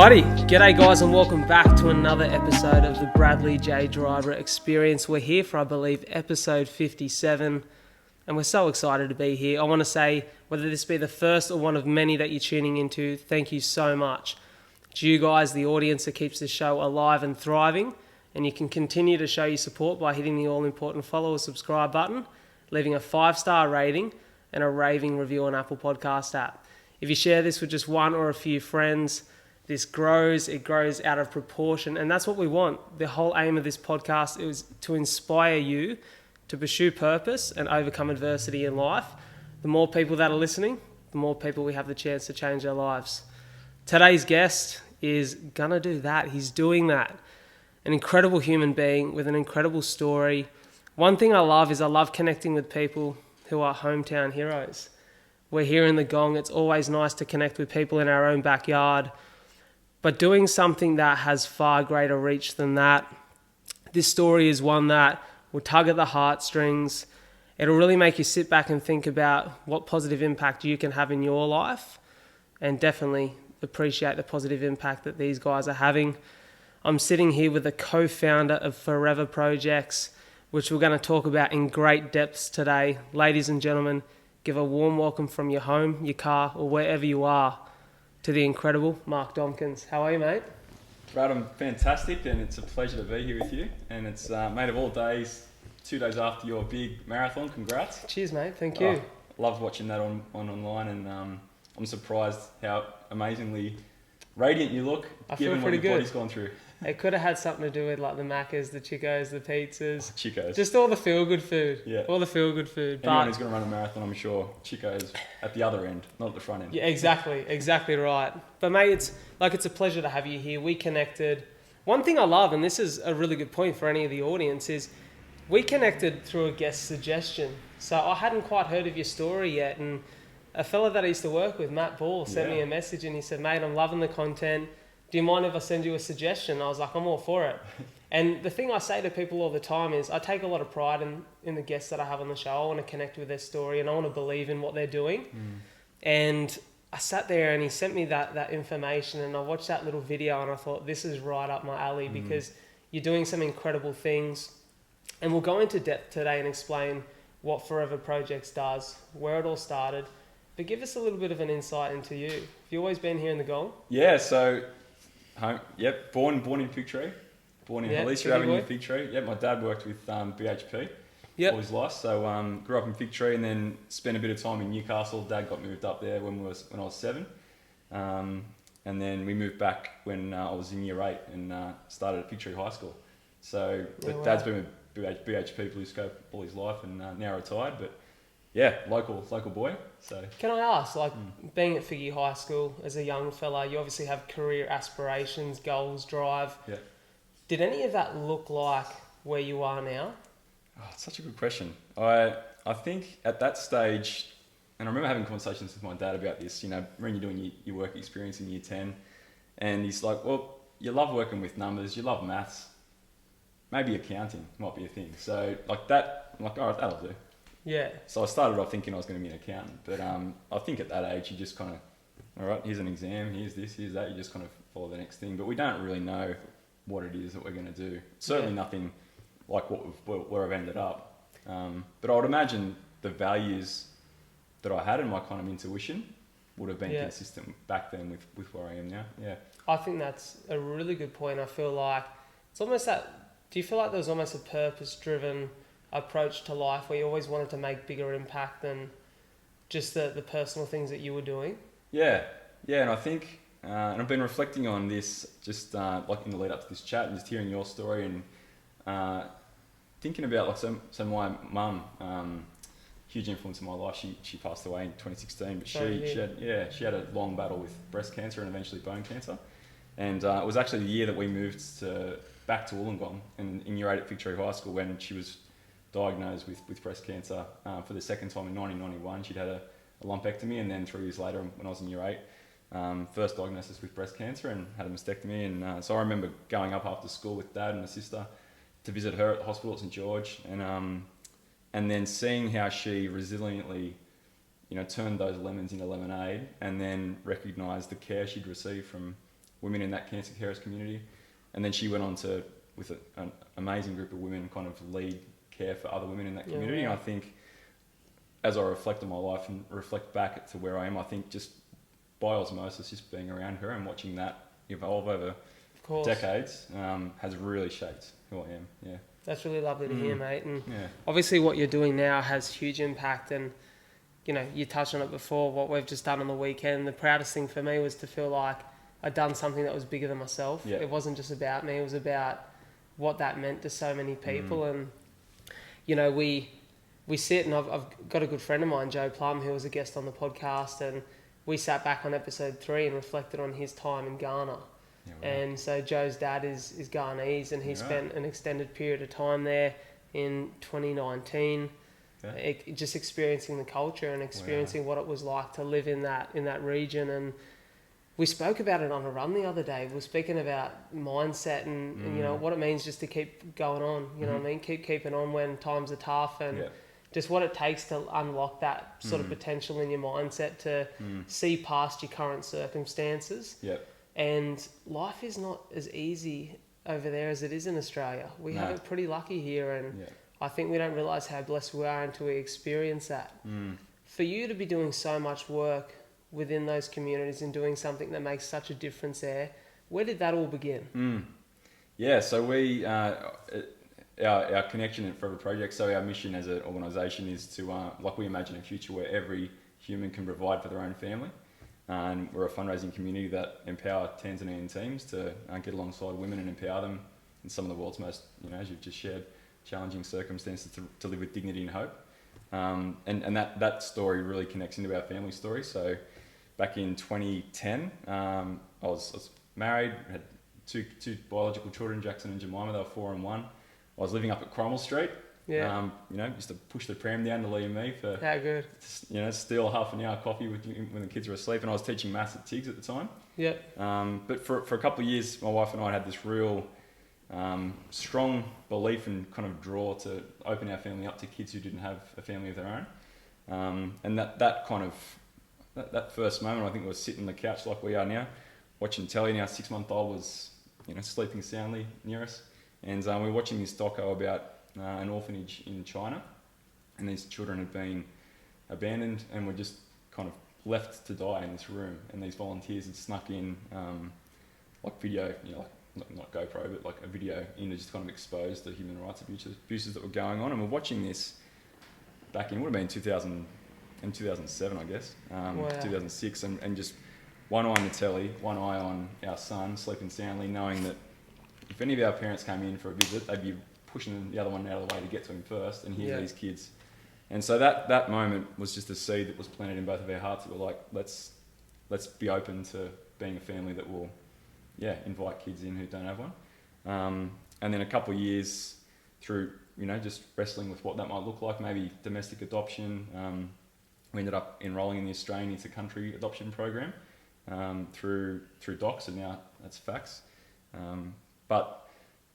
Alrighty, g'day guys and welcome back to another episode of the Bradley J. Dryburgh Experience. We're here for, I believe, episode 57 and we're so excited to be here. I want to say, whether this be the first or one of many that you're tuning into, thank you so much. It's you guys, the audience, that keeps this show alive and thriving, and you can continue to show your support by hitting the all-important follow or subscribe button, leaving a 5-star rating and a raving review on Apple Podcast app. If you share this with just one or a few friends, this grows, it grows out of proportion, and that's what we want. The whole aim of this podcast is to inspire you to pursue purpose and overcome adversity in life. The more people that are listening, the more people we have the chance to change their lives. Today's guest is gonna do that. He's doing that. An incredible human being with an incredible story. One thing I love is I love connecting with people who are hometown heroes. We're here in the Gong. It's always nice to connect with people in our own backyard. But doing something that has far greater reach than that, this story is one that will tug at the heartstrings. It'll really make you sit back and think about what positive impact you can have in your life, and definitely appreciate the positive impact that these guys are having. I'm sitting here with the co-founder of Forever Projects, which we're going to talk about in great depths today. Ladies and gentlemen, give a warm welcome from your home, your car, or wherever you are, to the incredible Mark Dombkins. How are you, mate? Brad, I'm fantastic, and it's a pleasure to be here with you. And it's, mate, of all days, 2 days after your big marathon. Congrats. Cheers, mate. Thank you. Loved watching that online, and I'm surprised how amazingly radiant you look, given what your body's gone through. It could have had something to do with like the Maccas, the Chicos, the pizzas. Chicos. Just all the feel-good food. Yeah. All the feel-good food. Anyone who's going to run a marathon, I'm sure, Chicos at the other end, not at the front end. Yeah, exactly right. But mate, it's a pleasure to have you here. We connected. One thing I love, and this is a really good point for any of the audience, is we connected through a guest suggestion. So I hadn't quite heard of your story yet, and a fella that I used to work with, Matt Ball, sent me a message and he said, mate, I'm loving the content. Do you mind if I send you a suggestion? I was like, I'm all for it. And the thing I say to people all the time is I take a lot of pride in the guests that I have on the show. I want to connect with their story and I want to believe in what they're doing. And I sat there and he sent me that information, and I watched that little video and I thought, this is right up my alley because you're doing some incredible things. And we'll go into depth today and explain what Forever Projects does, where it all started. But give us a little bit of an insight into you. Have you always been here in the Gong? Yeah, so... born in Figtree, born in Alicia Avenue, Figtree. Yep, my dad worked with BHP all his life, so grew up in Figtree and then spent a bit of time in Newcastle. Dad got moved up there when I was 7, and then we moved back when I was in year 8 and started at Figtree High School. So, Dad's been with BHP BlueScope all his life and now retired, but yeah, local boy. So can I ask, being at Figgy High School as a young fella, you obviously have career aspirations, goals, drive. Yeah. Did any of that look like where you are now? Oh, it's such a good question. I think at that stage, and I remember having conversations with my dad about this, when you're doing your work experience in year 10, and he's like, well, you love working with numbers, you love maths, maybe accounting might be a thing. So like that, I'm like, all right, that'll do. Yeah. So I started off thinking I was going to be an accountant, but I think at that age you just kind of, all right, here's an exam, here's this, here's that, you just kind of follow the next thing. But we don't really know what it is that we're going to do. Certainly nothing like where I've ended up. But I would imagine the values that I had and my kind of intuition would have been consistent back then with where I am now. Yeah. I think that's a really good point. I feel like it's almost do you feel like there was almost a purpose-driven approach to life where you always wanted to make bigger impact than just the personal things that you were doing? Yeah, and I think, and I've been reflecting on this just like in the lead up to this chat and just hearing your story and thinking about so my mum, huge influence in my life. She passed away in 2016, but she had a long battle with breast cancer and eventually bone cancer, and it was actually the year that we moved back to Wollongong and in year 8 at Figtree High School when she was diagnosed with breast cancer for the second time in 1991. She'd had a lumpectomy, and then 3 years later when I was in year 8, first diagnosis with breast cancer and had a mastectomy. And so I remember going up after school with Dad and my sister to visit her at the hospital at St George, and then seeing how she resiliently turned those lemons into lemonade, and then recognised the care she'd received from women in that cancer carers community. And then she went on to, with an amazing group of women, kind of lead care for other women in that community. Yeah. And I think as I reflect on my life and reflect back to where I am, I think just by osmosis, just being around her and watching that evolve over decades has really shaped who I am. Yeah. That's really lovely to hear, mate. And yeah. obviously what you're doing now has huge impact, and you know, you touched on it before, what we've just done on the weekend. The proudest thing for me was to feel like I'd done something that was bigger than myself. Yeah. It wasn't just about me, it was about what that meant to so many people. And you know, we sit, and I've got a good friend of mine, Joe Plum, who was a guest on the podcast, and we sat back on episode 3 and reflected on his time in Ghana. Yeah, right. And so Joe's dad is Ghanese, and he spent an extended period of time there in 2019, just experiencing the culture and experiencing what it was like to live in that region. And we spoke about it on a run the other day. We were speaking about mindset and you know, what it means just to keep going on, you know what I mean? Keeping on when times are tough, and just what it takes to unlock that sort of potential in your mindset to see past your current circumstances. Yep. And life is not as easy over there as it is in Australia. We have it pretty lucky here, and I think we don't realise how blessed we are until we experience that. For you to be doing so much work within those communities and doing something that makes such a difference there, where did that all begin? Yeah, so we... Our connection at Forever Project, so our mission as an organisation is to, like, we imagine a future where every human can provide for their own family. And we're a fundraising community that empower Tanzanian teams to get alongside women and empower them in some of the world's most, you know, as you've just shared, challenging circumstances to live with dignity and hope. And that story really connects into our family story. So back in 2010, I was married, had two biological children, Jackson and Jemima. They were 4 and 1. I was living up at Cromwell Street. Yeah. You know, used to push the pram down to Lee and me for, how good, you know, steal half an hour coffee when the kids were asleep. And I was teaching maths at Tiggs at the time. Yeah. But for a couple of years, my wife and I had this real strong belief and kind of draw to open our family up to kids who didn't have a family of their own. And that first moment, I think, was sitting on the couch like we are now, watching telly. And our 6-month-old was, you know, sleeping soundly near us. And we were watching this doco about an orphanage in China, and these children had been abandoned and were just kind of left to die in this room. And these volunteers had snuck in like video, you know, like not GoPro, but like a video in to just kind of expose the human rights abuses that were going on. And we're watching this back in, it would have been 2007, I guess, 2006, and just one eye on the telly, one eye on our son, sleeping soundly, knowing that if any of our parents came in for a visit, they'd be pushing the other one out of the way to get to him first, and here's these kids. And so that moment was just a seed that was planted in both of our hearts. We were like, let's be open to being a family that will, invite kids in who don't have one. And then a couple of years through, you know, just wrestling with what that might look like, maybe domestic adoption. We ended up enrolling in the Australian Inter-Country Adoption Program through Docs, and now that's FACS. But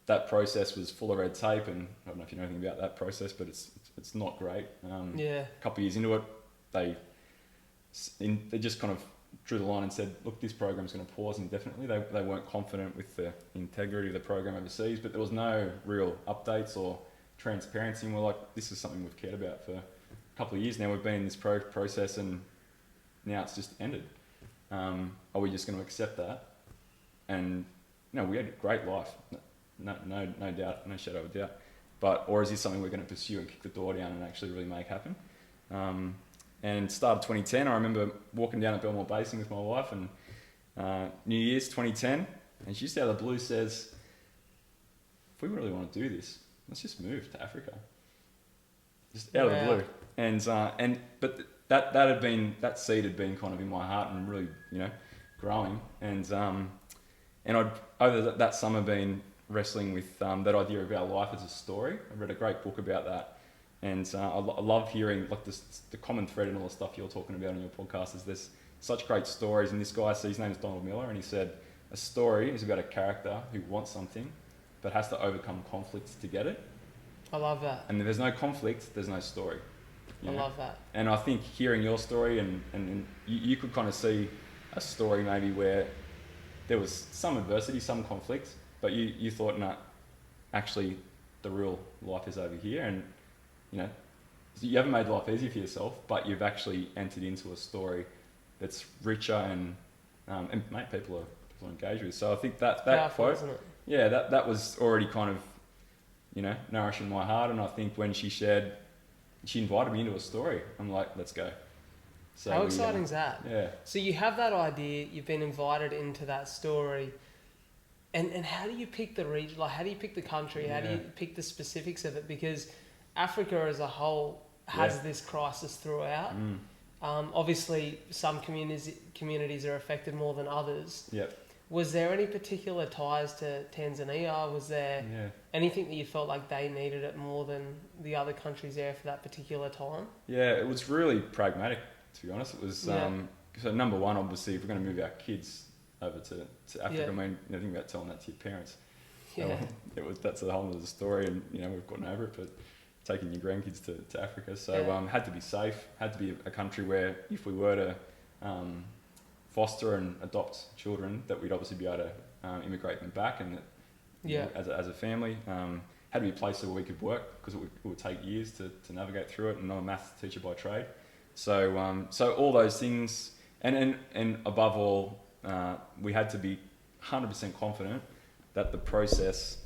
that process was full of red tape, and I don't know if you know anything about that process, but it's not great. A couple of years into it, they just kind of drew the line and said, look, this program's going to pause indefinitely. They weren't confident with the integrity of the program overseas, but there was no real updates or transparency, and we're like, this is something we've cared about for a couple of years now. We've been in this process, and now it's just ended. Are we just going to accept that? And no, we had a great life, no doubt, no shadow of a doubt. Or is this something we're going to pursue and kick the door down and actually really make happen? And started 2010, I remember walking down at Belmore Basin with my wife, and New Year's 2010, and she just out of the blue says, if we really want to do this, let's just move to Africa. Just out of the blue. But that seed had been kind of in my heart and really, you know, growing. And I'd over that summer been wrestling with that idea of our life as a story. I read a great book about that, and I love hearing like the common thread in all the stuff you're talking about on your podcast is there's such great stories. And this guy, his name is Donald Miller, and he said a story is about a character who wants something but has to overcome conflicts to get it. I love that. And if there's no conflict, there's no story. I love that. And I think hearing your story and you could kind of see a story maybe where there was some adversity, some conflict, but you thought, nah, actually the real life is over here, and you know, you haven't made life easy for yourself, but you've actually entered into a story that's richer and mate, people are engaged with. So I think that Powerful, quote, isn't it? yeah, that was already kind of, you know, nourishing my heart. And I think when she invited me into a story, I'm like, let's go. So how exciting is that? Yeah. So you have that idea, you've been invited into that story, and how do you pick the region? Like, how do you pick the country? How do you pick the specifics of it? Because Africa as a whole has this crisis throughout. Obviously, some communities are affected more than others. Yep. Was there any particular ties to Tanzania? Was there anything that you felt like they needed it more than the other countries there for that particular time? Yeah, it was really pragmatic, to be honest. It was so number one, obviously, if we're going to move our kids over to Africa, I mean, you know, think about telling that to your parents. Yeah. So that's the whole of the story, and you know, we've gotten over it, but taking your grandkids to Africa, so had to be safe, had to be a country where if we were to foster and adopt children, that we'd obviously be able to immigrate them back, and that, you know, as a family, had to be a place where we could work, because it would take years to navigate through it, and I'm a maths teacher by trade. So so all those things, and above all, we had to be 100% confident that the process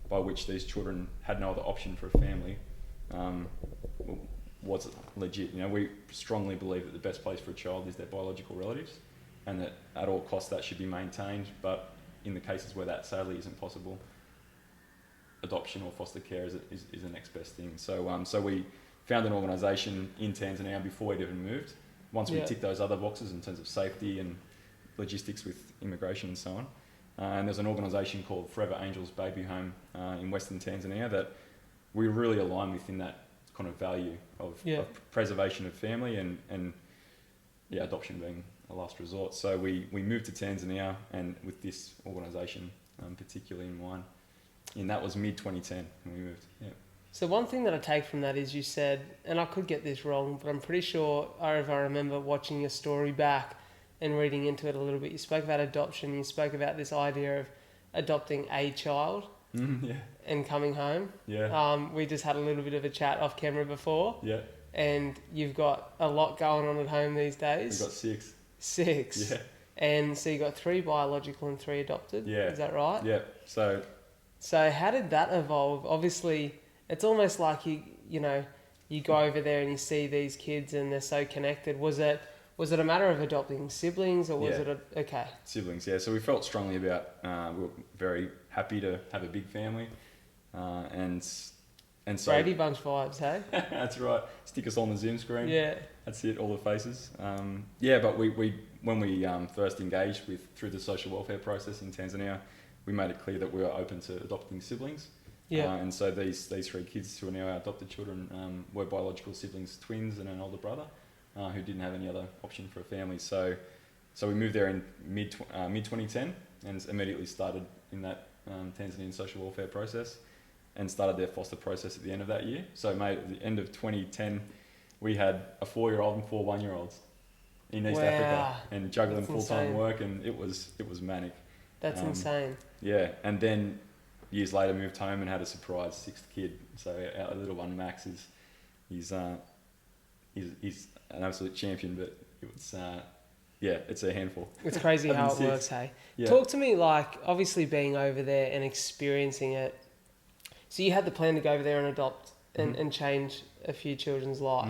by which these children had no other option for a family was legit. You know, we strongly believe that the best place for a child is their biological relatives, and that at all costs that should be maintained. But in the cases where that sadly isn't possible, adoption or foster care is the next best thing. So so we found an organisation in Tanzania before we'd even moved. Once we ticked those other boxes in terms of safety and logistics with immigration and so on. And there's an organisation called Forever Angels Baby Home in Western Tanzania that we really align with in that kind of value of preservation of family and adoption being a last resort. So we moved to Tanzania, and with this organisation particularly in mind, and that was mid-2010 when we moved. Yeah. So one thing that I take from that is you said, and I could get this wrong, but I'm pretty sure if I remember watching your story back and reading into it a little bit, you spoke about adoption, you spoke about this idea of adopting a child and coming home. Yeah. We just had a little bit of a chat off camera before. Yeah. And you've got a lot going on at home these days. We've got 6. 6. Yeah. And so you got 3 biological and 3 adopted. Yeah. Is that right? Yeah. So how did that evolve? Obviously, it's almost like you know, you go over there and you see these kids and they're so connected. Was it a matter of adopting siblings, or was it okay? Siblings, yeah. So we felt strongly about. We were very happy to have a big family, and so Brady Bunch vibes, hey? That's right. Stick us on the Zoom screen. Yeah. That's it. All the faces. But we when we first engaged through the social welfare process in Tanzania, we made it clear that we were open to adopting siblings. Yeah. And so these 3 kids who are now our adopted children were biological siblings, twins, and an older brother. Who didn't have any other option for a family. So we moved there in mid 2010 and immediately started in that Tanzanian social welfare process and started their foster process at the end of that year. So mate, at the end of 2010, we had a 4-year-old and 4 1-year-olds in East Africa, and juggling full-time work, and it was manic. That's insane. Yeah, and then years later moved home and had a surprise 6th kid. So our little one, Max, he's an absolute champion, but it's it's a handful. It's crazy how it works, hey? Yeah. Talk to me, like, obviously being over there and experiencing it. So you had the plan to go over there and adopt and change a few children's life.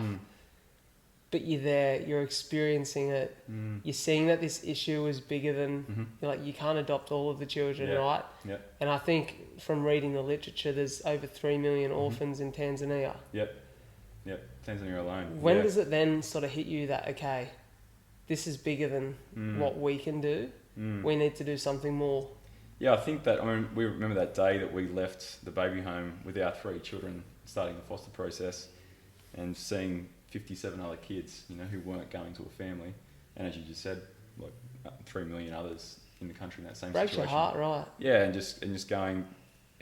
But you're there, you're experiencing it, you're seeing that this issue is bigger than, you're like, you can't adopt all of the children, right? Yeah. And I think from reading the literature, there's over 3 million orphans in Tanzania. Yep, Tanzania alone. When does it then sort of hit you that, okay, this is bigger than what we can do, we need to do something more? Yeah, I think that, we remember that day that we left the baby home with our 3 children, starting the foster process, and seeing 57 other kids, you know, who weren't going to a family, and as you just said, like 3 million others in the country in that same Breaks situation. Breaks your heart, right? Yeah, and just going,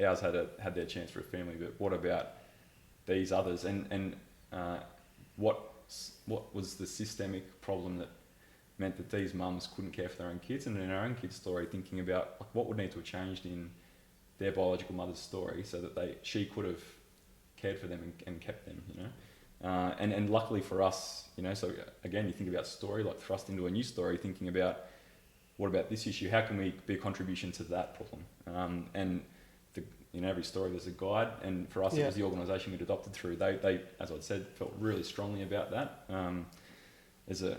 ours had their chance for a family, but what about these others? And what was the systemic problem that meant that these mums couldn't care for their own kids, and in our own kids' story, thinking about like what would need to have changed in their biological mother's story so that she could have cared for them and kept them, you know. And luckily for us, you know, so again, you think about story, like thrust into a new story, thinking about what about this issue? How can we be a contribution to that problem? And in every story there's a guide, and for us it was the organisation we'd adopted through. They, as I'd said, felt really strongly about that. There's a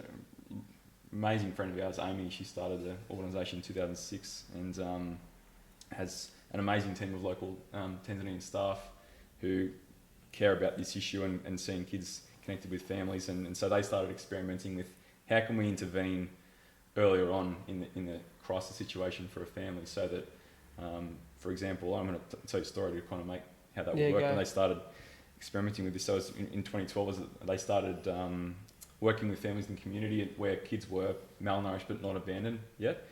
amazing friend of ours, Amy. She started the organisation in 2006 and has an amazing team of local Tanzanian staff who care about this issue and seeing kids connected with families, and so they started experimenting with how can we intervene earlier on in the crisis situation for a family, so that for example, I'm going to tell you a story to kind of make how that would work. And they started experimenting with this. So it was in 2012 they started working with families in the community where kids were malnourished but not abandoned yet.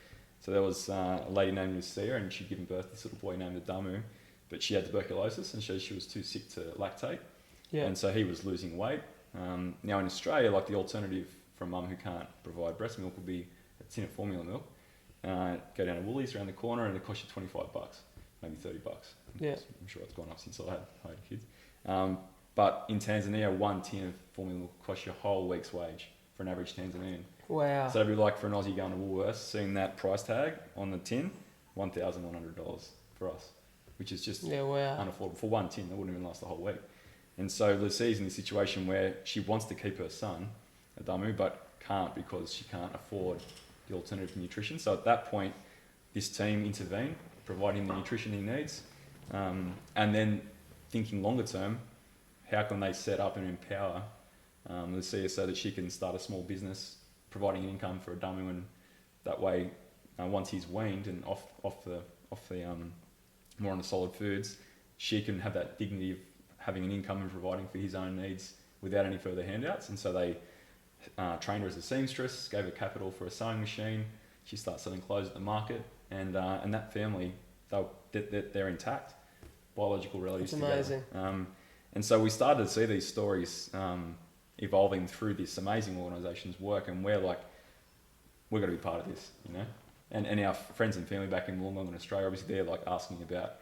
So there was a lady named Lucia, and she'd given birth to this little boy named Adamu, but she had tuberculosis, and she was too sick to lactate. Yeah. And so he was losing weight. Now in Australia, like the alternative for a mum who can't provide breast milk would be a tin of formula milk. Go down to Woolies around the corner, and it costs you $25, maybe $30. Yeah. I'm sure it's gone up since I had kids. But in Tanzania, one tin of formula milk costs you a whole week's wage for an average Tanzanian. Wow. So it'd be like for an Aussie going to Woolworths, seeing that price tag on the tin, $1,100 for us, which is just unaffordable. For one tin, that wouldn't even last the whole week. And so Lucy's in this situation where she wants to keep her son, Adamu, but can't because she can't afford the alternative nutrition. So at that point, this team intervened, providing the nutrition he needs, and then thinking longer term, how can they set up and empower Lucia so that she can start a small business, providing an income for Adamu, and that way, once he's weaned and off the more on the solid foods, she can have that dignity of having an income and providing for his own needs without any further handouts. And so they trained her as a seamstress, gave her capital for a sewing machine. She starts selling clothes at the market, and that family, they're intact, biological relatives together. That's amazing. And so we started to see these stories evolving through this amazing organisation's work, and we're like, we're going to be part of this, you know. And our friends and family back in Wollongong in Australia, obviously they're like asking about,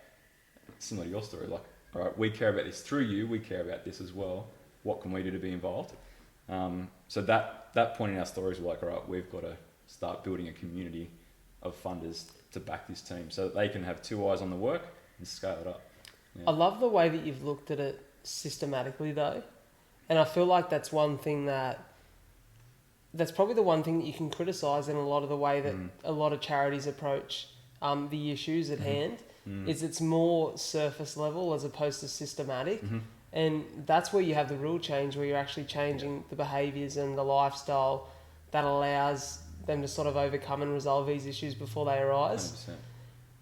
similar to your story, like, all right, we care about this through you, we care about this as well. What can we do to be involved? So that point in our stories, we're like, all right, we've got to start building a community of funders to back this team so that they can have two eyes on the work and scale it up. Yeah. I love the way that you've looked at it systematically though. And I feel like that's probably the one thing that you can criticise in a lot of the way that a lot of charities approach the issues at hand, is it's more surface level as opposed to systematic. And that's where you have the real change, where you're actually changing the behaviours and the lifestyle that allows them to sort of overcome and resolve these issues before they arise. 100%.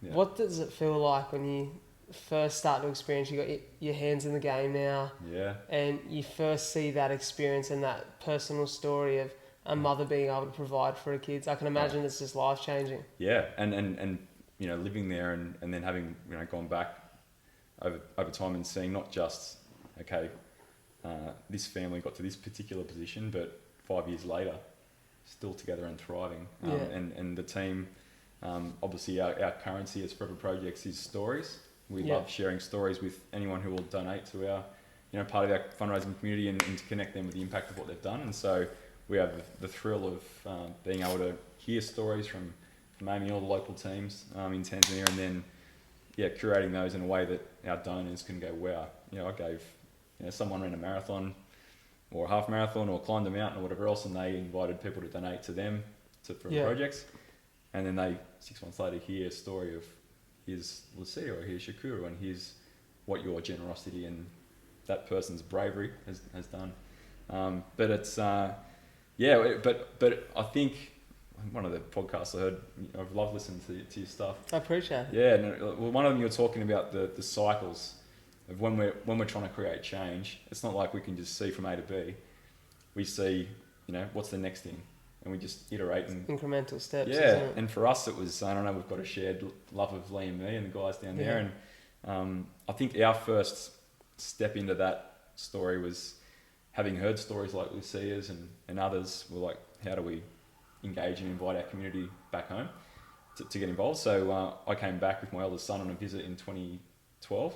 Yeah. What does it feel like when you first start to experience, you got your hands in the game now, and you first see that experience and that personal story of a mother being able to provide for her kids? I can imagine it's just life changing. Yeah, and you know, living there and then having, you know, gone back over time and seeing not just this family got to this particular position, but 5 years later, still together and thriving. And the team, obviously our currency as Forever Projects is stories. We love sharing stories with anyone who will donate to our, you know, part of our fundraising community and to connect them with the impact of what they've done. And so we have the thrill of being able to hear stories from Amy and all the local teams in Tanzania, and then curating those in a way that our donors can go, wow, you know, I gave, you know, someone ran a marathon or a half marathon or climbed a mountain or whatever else, and they invited people to donate to them for projects, and then they 6 months later hear a story of here's Lucia or here's Shakura and here's what your generosity and that person's bravery has done. But it's but I think one of the podcasts I heard, I've loved listening to your stuff. I appreciate it. Yeah, well, one of them you're talking about the cycles of when we're trying to create change. It's not like we can just see from A to B. We see, you know, what's the next thing, and we just iterate and incremental steps. Yeah, isn't it? And for us, it was, I don't know, we've got a shared love of Lee and me and the guys down there, and I think our first step into that story was having heard stories like Lucia's and others. We're like, how do we engage and invite our community back home to get involved. So I came back with my eldest son on a visit in 2012,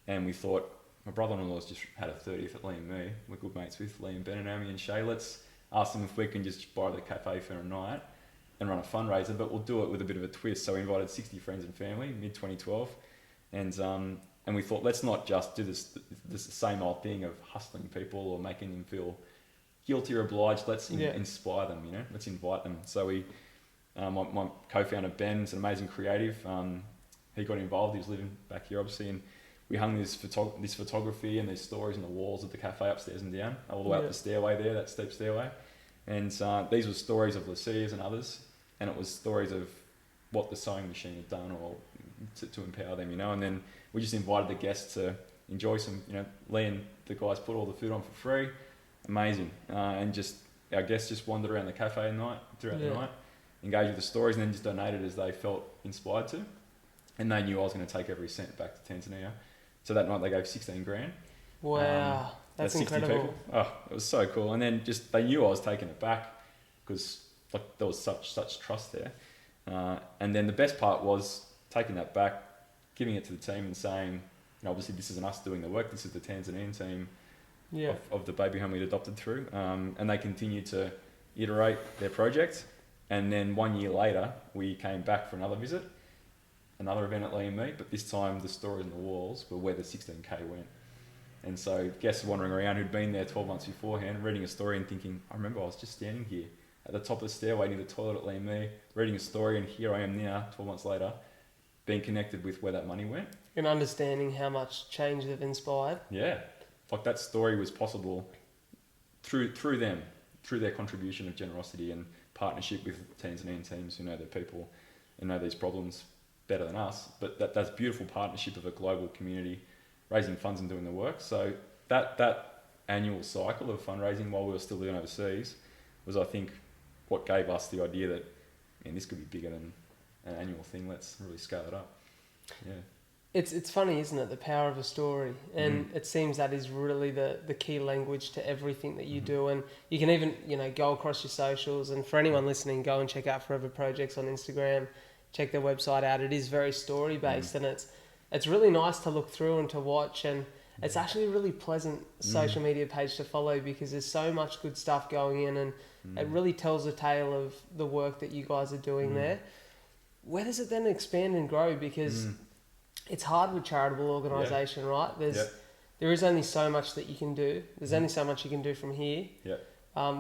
and we thought, my brother-in-law's just had a 30th at Lee and me. We're good mates with Lee and Ben and Amy and Shay. Let's ask them if we can just borrow the cafe for a night and run a fundraiser, but we'll do it with a bit of a twist. So we invited 60 friends and family, mid-2012, and we thought, let's not just do this same old thing of hustling people or making them feel guilty or obliged. Let's inspire them, let's invite them. So my co-founder Ben's an amazing creative. He got involved. He was living back here, obviously, and we hung this photography and these stories on the walls of the cafe upstairs and down, all the way up the stairway there, that steep stairway. And these were stories of Lucia's and others, and it was stories of what the sewing machine had done or to empower them, And then we just invited the guests to enjoy some, Lee and the guys put all the food on for free. Amazing. And just our guests just wandered around the cafe throughout the night, engaged with the stories, and then just donated as they felt inspired to. And they knew I was going to take every cent back to Tanzania. So that night they gave 16 grand. Wow, that's incredible. People. Oh, it was so cool. And then just they knew I was taking it back because there was such trust there. And then the best part was taking that back, giving it to the team and saying, obviously this isn't us doing the work. This is the Tanzanian team of the baby home we'd adopted through. And they continued to iterate their project. And then 1 year later, we came back for another visit. Another event at Lee and me, but this time the stories on the walls were where the 16K went. And so guests wandering around who'd been there 12 months beforehand, reading a story and thinking, I remember I was just standing here at the top of the stairway near the toilet at Lee and me, reading a story, and here I am now, 12 months later, being connected with where that money went. And understanding how much change they've inspired. Yeah. That story was possible through them, through their contribution of generosity and partnership with Tanzanian teams who know their people and know these problems better than us, but that's beautiful partnership of a global community raising funds and doing the work. So that annual cycle of fundraising while we were still living overseas was, I think, what gave us the idea that, this could be bigger than an annual thing. Let's really scale it up. Yeah. It's funny, isn't it? The power of a story. And it seems that is really the key language to everything that you do. And you can even, go across your socials. And for anyone listening, go and check out Forever Projects on Instagram. Check their website out. It is very story based, and it's really nice to look through and to watch, and it's actually a really pleasant social media page to follow because there's so much good stuff going in, and it really tells a tale of the work that you guys are doing there. Where does it then expand and grow? Because it's hard with charitable organisation, right? There is only so much that you can do. There's only so much you can do from here.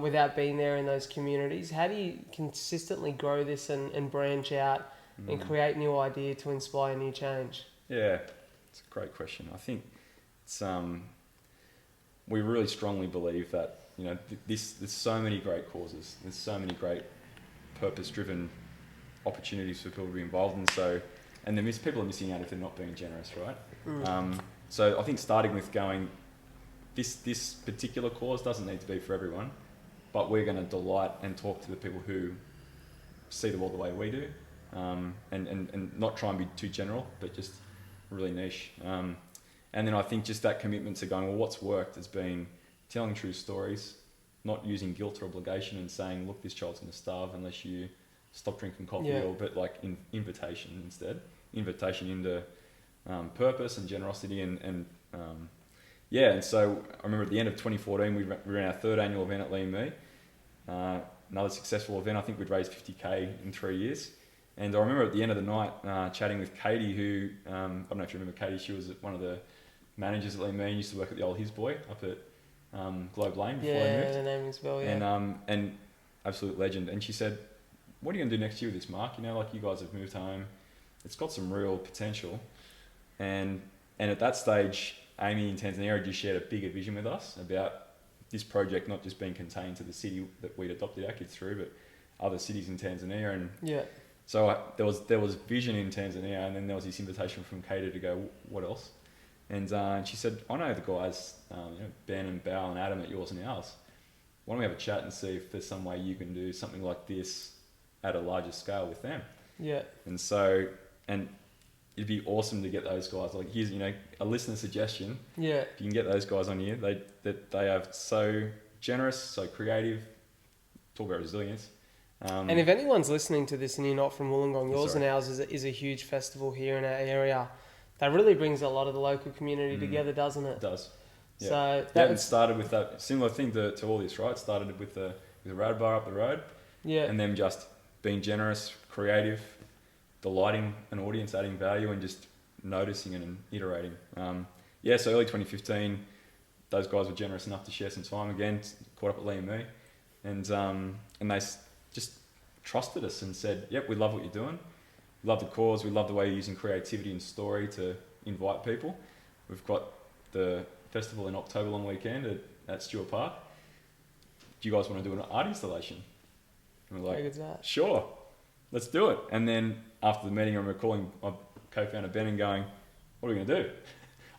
Without being there in those communities. How do you consistently grow this and branch out and create new idea to inspire new change? Yeah, it's a great question. I think it's we really strongly believe that there's so many great causes, there's so many great purpose-driven opportunities for people to be involved in. So, and people are missing out if they're not being generous, right? So I think starting with going, this particular cause doesn't need to be for everyone, but we're going to delight and talk to the people who see the world the way we do, and not try and be too general, but just really niche. And then I think just that commitment to going, well, what's worked has been telling true stories, not using guilt or obligation and saying, look, this child's going to starve unless you stop drinking coffee, but invitation instead. Invitation into purpose and generosity and so I remember at the end of 2014, we ran our third annual event at Lee and Me. Another successful event. I think we'd raised 50K in 3 years. And I remember at the end of the night chatting with Katie, who, I don't know if you remember Katie, she was one of the managers at Lee and Me and used to work at the old His Boy up at Globe Lane before they moved. Yeah, the name is well, yeah. And absolute legend. And she said, what are you going to do next year with this, Mark? You guys have moved home. It's got some real potential. And at that stage, Amy in Tanzania had just shared a bigger vision with us about this project not just being contained to the city that we'd adopted our kids through, but other cities in Tanzania. And so there was vision in Tanzania, and then there was this invitation from Katie to go, what else? And she said, I know the guys, Ben and Bao and Adam at yours and ours. Why don't we have a chat and see if there's some way you can do something like this at a larger scale with them? Yeah. And so, it'd be awesome to get those guys. Like, here's a listener suggestion. Yeah. If you can get those guys on here, they are so generous, so creative. Talk about resilience, And if anyone's listening to this and you're not from Wollongong, Yours Sorry. and Ours is a huge festival here in our area that really brings a lot of the local community together, doesn't it? It does. Yeah. So Yeah, that and started with that similar thing to all this, right? It started with the road bar up the road, and then just being generous, creative, delighting an audience, adding value, and just noticing and iterating. So early 2015, those guys were generous enough to share some time again, caught up with Lee and me, and they just trusted us and said, "Yep, we love what you're doing. We love the cause. We love the way you're using creativity and story to invite people. We've got the festival in October long weekend at Stewart Park. Do you guys want to do an art installation?" And we're like, "Sure, let's do it." And then after the meeting, I'm recalling my co-founder Ben and going, "What are we going to do?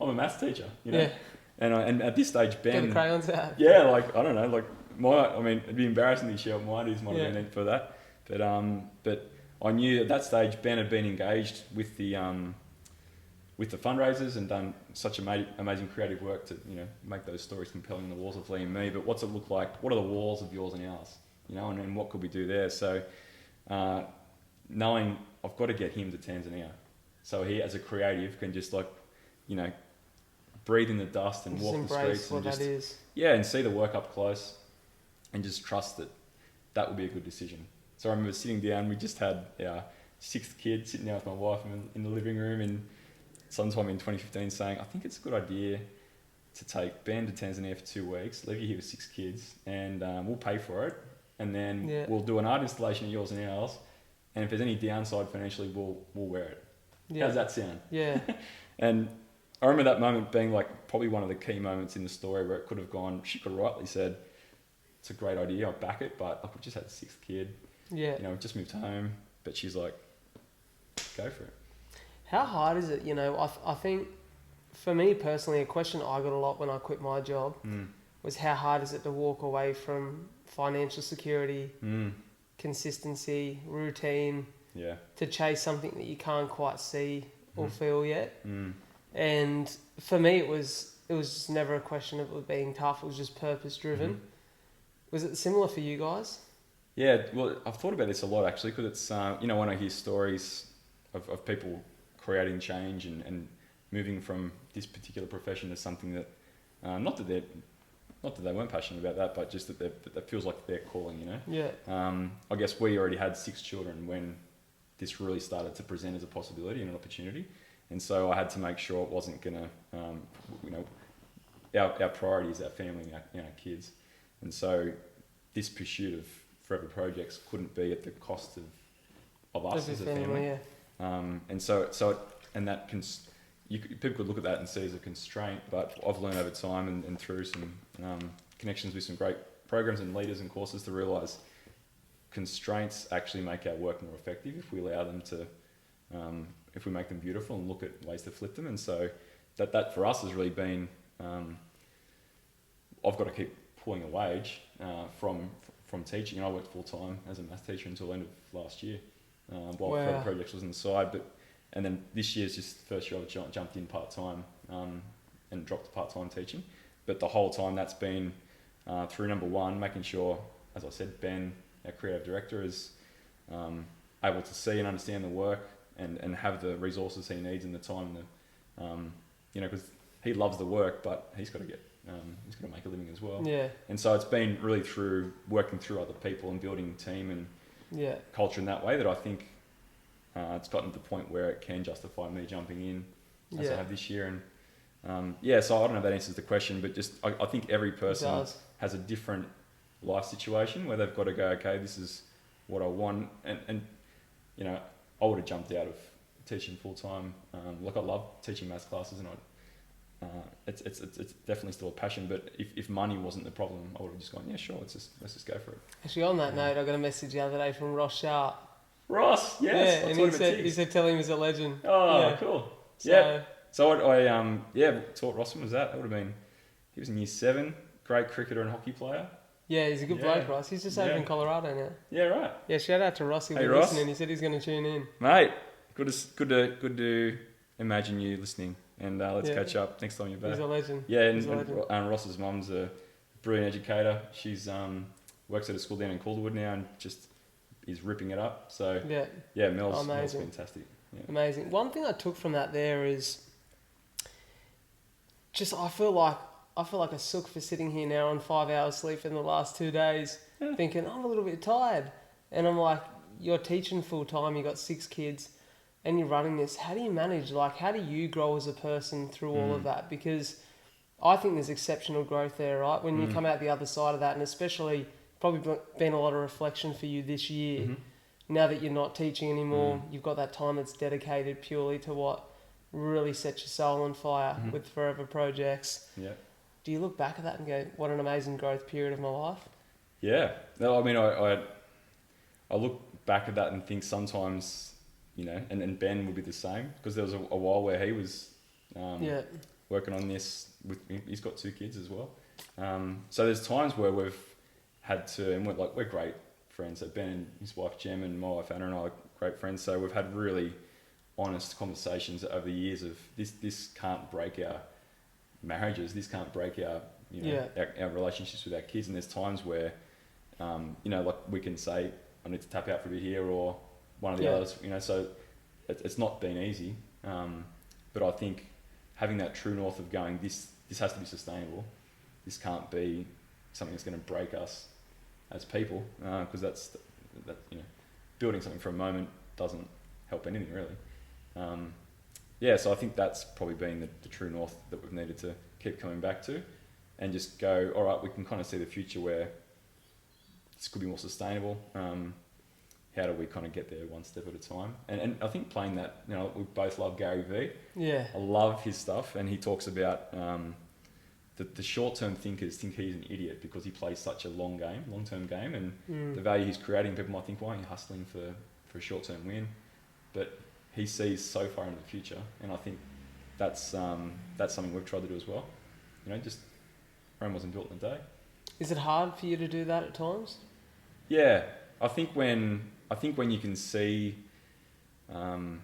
I'm a maths teacher, you know." Yeah. And at this stage, Ben, get the crayons out. Yeah, like I don't know, like it'd be embarrassing to share what my ideas might have been for that, but I knew at that stage Ben had been engaged with the fundraisers and done such amazing creative work to make those stories compelling on the walls of Lee and me. But what's it look like? What are the walls of Yours and Ours? And what could we do there? So knowing I've got to get him to Tanzania, so he as a creative can just breathe in the dust and just walk the streets what and that is. and see the work up close and just trust that would be a good decision. So I remember sitting down, we just had our 6th kid sitting down with my wife in the living room and sometime in 2015 saying, "I think it's a good idea to take Ben to Tanzania for 2 weeks, leave you here with 6 kids, and we'll pay for it, and then we'll do an art installation at Yours and Ours, and if there's any downside financially, we'll wear it." How's that sound? Yeah. And I remember that moment being like probably one of the key moments in the story where it could have gone, she could have rightly said, "It's a great idea, I'll back it, but we just had a 6th kid. Yeah. We just moved home." But she's like, "Go for it." How hard is it? I think for me personally, a question I got a lot when I quit my job was how hard is it to walk away from financial security, consistency, routine, to chase something that you can't quite see or feel yet. And for me, it was just never a question of it being tough. It was just purpose driven. Was it similar for you guys? Yeah, well, I've thought about this a lot actually, because it's when I hear stories of people creating change and moving from this particular profession to something that not that they weren't passionate about that, but just that feels like their calling, Yeah. I guess we already had 6 children when this really started to present as a possibility and an opportunity. And so I had to make sure it wasn't going to, our priority is our family and our kids. And so this pursuit of forever projects couldn't be at the cost of us as a family. People could look at that and see as a constraint, but I've learned over time and through some connections with some great programs and leaders and courses to realise constraints actually make our work more effective if we allow them to, if we make them beautiful and look at ways to flip them. And so that for us has really been, I've got to keep pulling a wage from teaching. And I worked full time as a math teacher until the end of last year, while Forever Projects was on the side. And then this year's just the first year I've jumped in part time and dropped part time teaching. But the whole time that's been through number one, making sure, as I said, Ben, our creative director, is able to see and understand the work and have the resources he needs and the time, because he loves the work, but he's got to make a living as well. Yeah. And so it's been really through working through other people and building team and culture in that way that I think it's gotten to the point where it can justify me jumping in as I have this year. And so I don't know if that answers the question, but just I think every person has a different life situation where they've got to go, okay, this is what I want. And I would have jumped out of teaching full time. I love teaching maths classes, and it's definitely still a passion. But if money wasn't the problem, I would have just gone, yeah, sure, let's just go for it. Actually, on that note, I got a message the other day from Ross Sharp. Ross, yes, yeah, and he said, tell him he's a legend. Oh, cool. So I taught Ross. When was that? That would have been. He was in year 7. Great cricketer and hockey player. Yeah, he's a good bloke, Ross. He's just over in Colorado now. Yeah, right. Yeah, shout out to Ross. He'll be listening. He said he's going to tune in. Mate, good to imagine you listening. And let's catch up next time you're back. He's a legend. Yeah, and Ross's mum's a brilliant educator. She's works at a school down in Calderwood now and just is ripping it up. So yeah, Mel's fantastic. Yeah. Amazing. One thing I took from that there is just I feel like a sook for sitting here now on 5 hours sleep in the last 2 days, thinking I'm a little bit tired, and I'm like, you're teaching full time, you got 6 kids, and you're running this. How do you manage? Like, how do you grow as a person through all of that? Because I think there's exceptional growth there, right? When you come out the other side of that, and especially probably been a lot of reflection for you this year. Now that you're not teaching anymore, you've got that time that's dedicated purely to what really sets your soul on fire with Forever Projects. Yeah. Do you look back at that and go, what an amazing growth period of my life? Yeah. No, I mean, I look back at that and think sometimes, you know, and Ben would be the same, because there was a while where he was working on this he's got 2 kids as well. So there's times where we've had to, and we're great friends. So Ben and his wife Jem and my wife Anna and I are great friends. So we've had really honest conversations over the years of this can't break our marriages. This can't break our our relationships with our kids. And there's times where like we can say, I need to tap out for a bit here, or one of the others. You know, so it's not been easy. But I think having that true north of going, this has to be sustainable. This can't be something that's going to break us as people, because that building something for a moment doesn't help anything really. So I think that's probably been the true north that we've needed to keep coming back to, and just go, all right, we can kind of see the future where this could be more sustainable. How do we kind of get there one step at a time? And I think playing that, we both love Gary Vee. Yeah. I love his stuff, and he talks about the short-term thinkers think he's an idiot because he plays such a long-term game, and the value he's creating. People might think, why aren't you hustling for a short-term win? But he sees so far into the future, and I think that's something we've tried to do as well. Just Rome wasn't built in a day. Is it hard for you to do that at times? Yeah, I think when you can see, with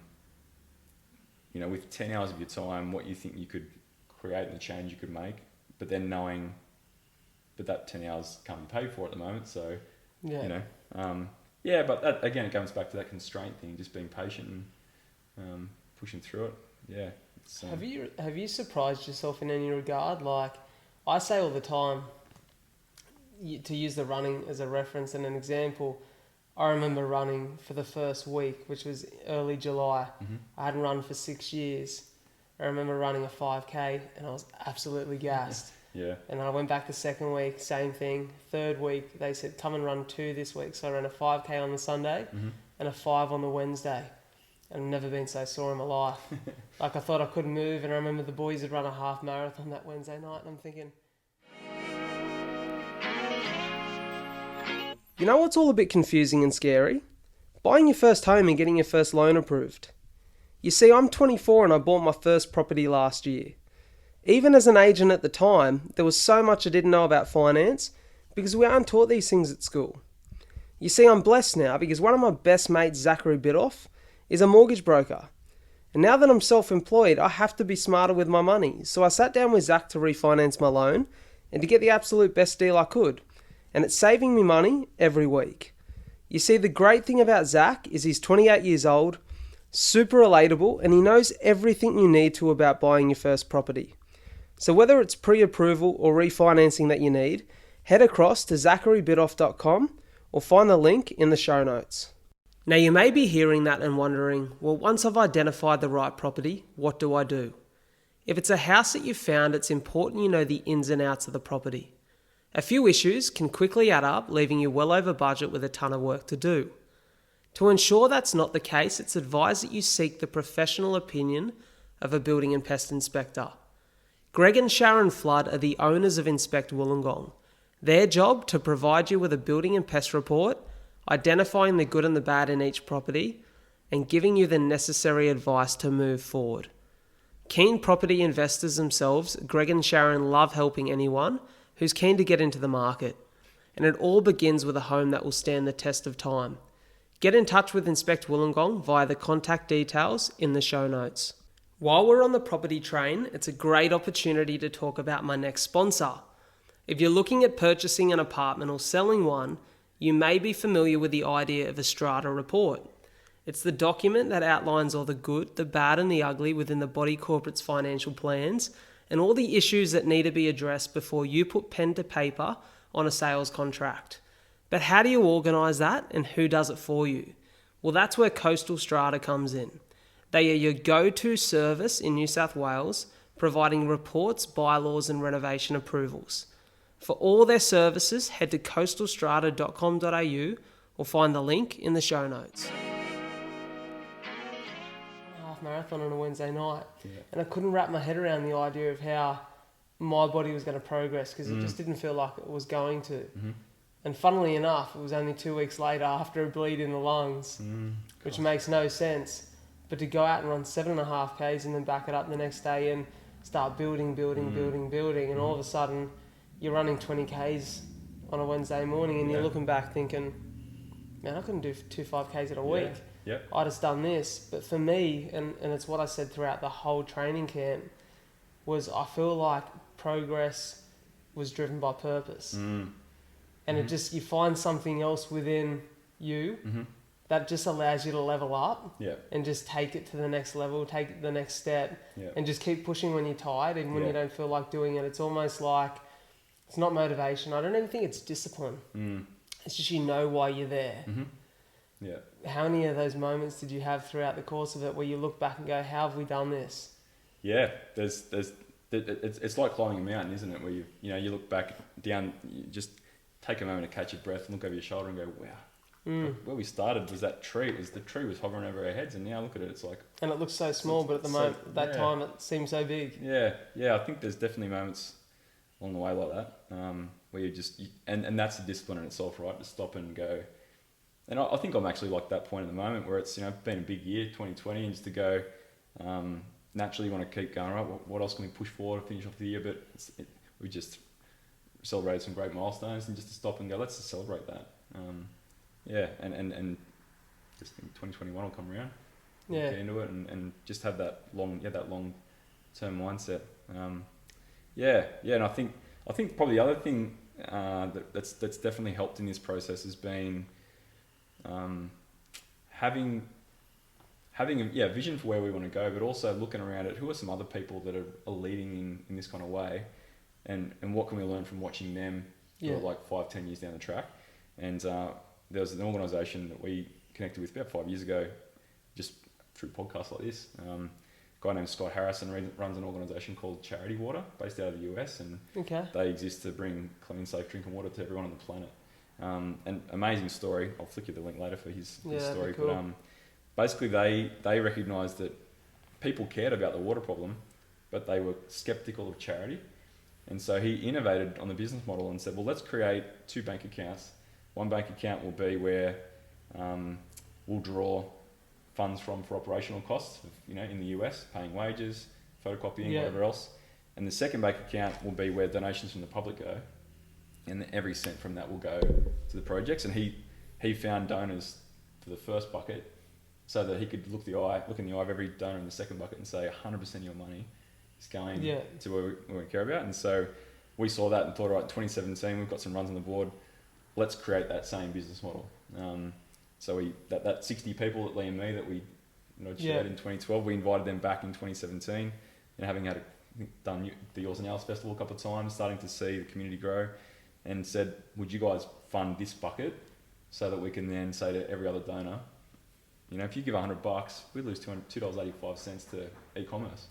10 hours of your time, what you think you could create and the change you could make, but then knowing that 10 hours can't be paid for at the moment. So, but that, again, it comes back to that constraint thing, just being patient and pushing through it. Yeah. Have you surprised yourself in any regard? Like, I say all the time, to use the running as a reference and an example, I remember running for the first week, which was early July. I hadn't run for 6 years. I remember running a 5K and I was absolutely gassed. Yeah. And then I went back the second week, same thing. Third week, they said, come and run 2 this week. So I ran a 5K on the Sunday and a 5 on the Wednesday. And I've never been so sore in my life. Like, I thought I couldn't move, and I remember the boys had run a half marathon that Wednesday night, and I'm thinking, you know what's all a bit confusing and scary? Buying your first home and getting your first loan approved. You see, I'm 24 and I bought my first property last year. Even as an agent at the time, there was so much I didn't know about finance because we aren't taught these things at school. You see, I'm blessed now because one of my best mates, Zachary Bidoff, is a mortgage broker. And now that I'm self-employed, I have to be smarter with my money. So I sat down with Zach to refinance my loan and to get the absolute best deal I could. And it's saving me money every week. You see, the great thing about Zach is he's 28 years old, super relatable, and he knows everything you need to about buying your first property. So whether it's pre-approval or refinancing that you need, head across to zacharybidoff.com or find the link in the show notes. Now you may be hearing that and wondering, well, once I've identified the right property, what do I do? If it's a house that you've found, it's important you know the ins and outs of the property. A few issues can quickly add up, leaving you well over budget with a ton of work to do. To ensure that's not the case, it's advised that you seek the professional opinion of a building and pest inspector. Greg and Sharon Flood are the owners of Inspect Wollongong. Their job to provide you with a building and pest report, identifying the good and the bad in each property, and giving you the necessary advice to move forward. Keen property investors themselves, Greg and Sharon love helping anyone who's keen to get into the market. And it all begins with a home that will stand the test of time. Get in touch with Inspect Wollongong via the contact details in the show notes. While we're on the property train, it's a great opportunity to talk about my next sponsor. If you're looking at purchasing an apartment or selling one, You may be familiar with the idea of a Strata Report. It's the document that outlines all the good, the bad and the ugly within the body corporate's financial plans and all the issues that need to be addressed before you put pen to paper on a sales contract. But how do you organise that and who does it for you? Well, that's where Coastal Strata comes in. They are your go-to service in New South Wales, providing reports, bylaws and renovation approvals. For all their services, head to coastalstrata.com.au or find the link in the show notes. Half marathon on a Wednesday night, and I couldn't wrap my head around the idea of how my body was going to progress because it just didn't feel like it was going to. Mm-hmm. And funnily enough, it was only 2 weeks later after a bleed in the lungs, which makes no sense. But to go out and run 7.5 Ks and then back it up the next day and start building, and all of a sudden you're running 20 Ks on a Wednesday morning and you're looking back thinking, man, I couldn't do 2 5Ks in a week. Yep. I just done this. But for me, and it's what I said throughout the whole training camp, was I feel like progress was driven by purpose. And it just, you find something else within you that just allows you to level up and just take it to the next level, take it to the next step and just keep pushing when you're tired and when you don't feel like doing it. It's almost like, it's not motivation. I don't even think it's discipline. It's just, you know why you're there. How many of those moments did you have throughout the course of it where you look back and go, how have we done this? Yeah, it's like climbing a mountain, isn't it? Where you look back down, you just take a moment to catch your breath and look over your shoulder and go, wow, where we started was that tree. The tree was hovering over our heads, and now look at it, it's like... And it looks so small, but at the moment, that time, it seems so big. Yeah, I think there's definitely moments along the way like that, where and that's the discipline in itself, right? To stop and go... And I think I'm actually like that point at the moment where it's, been a big year, 2020, and just to go, naturally you want to keep going, right, what else can we push forward to finish off the year? But we just celebrated some great milestones, and just to stop and go, let's just celebrate that. And just think 2021 will come around. Get into it and just have that long term mindset. And I think probably the other thing that's definitely helped in this process has been having a vision for where we want to go, but also looking around at who are some other people that are leading in this kind of way, and what can we learn from watching them for like 5-10 years down the track. And there was an organisation that we connected with about 5 years ago, just through podcasts like this. A guy named Scott Harrison runs an organisation called Charity Water, based out of the US, and they exist to bring clean, safe drinking water to everyone on the planet. And amazing story. I'll flick you the link later for his story. Cool. But basically, they recognised that people cared about the water problem, but they were sceptical of charity. And so he innovated on the business model and said, well, let's create 2 bank accounts. One bank account will be where we'll draw funds for operational costs, in the US, paying wages, photocopying, whatever else. And the second bank account will be where donations from the public go. And every cent from that will go to the projects. And he found donors for the first bucket so that he could look in the eye of every donor in the second bucket and say 100% of your money is going to where we care about. And so we saw that and thought, all right, 2017, we've got some runs on the board. Let's create that same business model. So that 60 people at Lee and me that we shared in 2012, we invited them back in 2017, and having done the Yours and Ours Festival a couple of times, starting to see the community grow, and said, would you guys fund this bucket so that we can then say to every other donor, if you give $100, we lose $2.85 to e-commerce,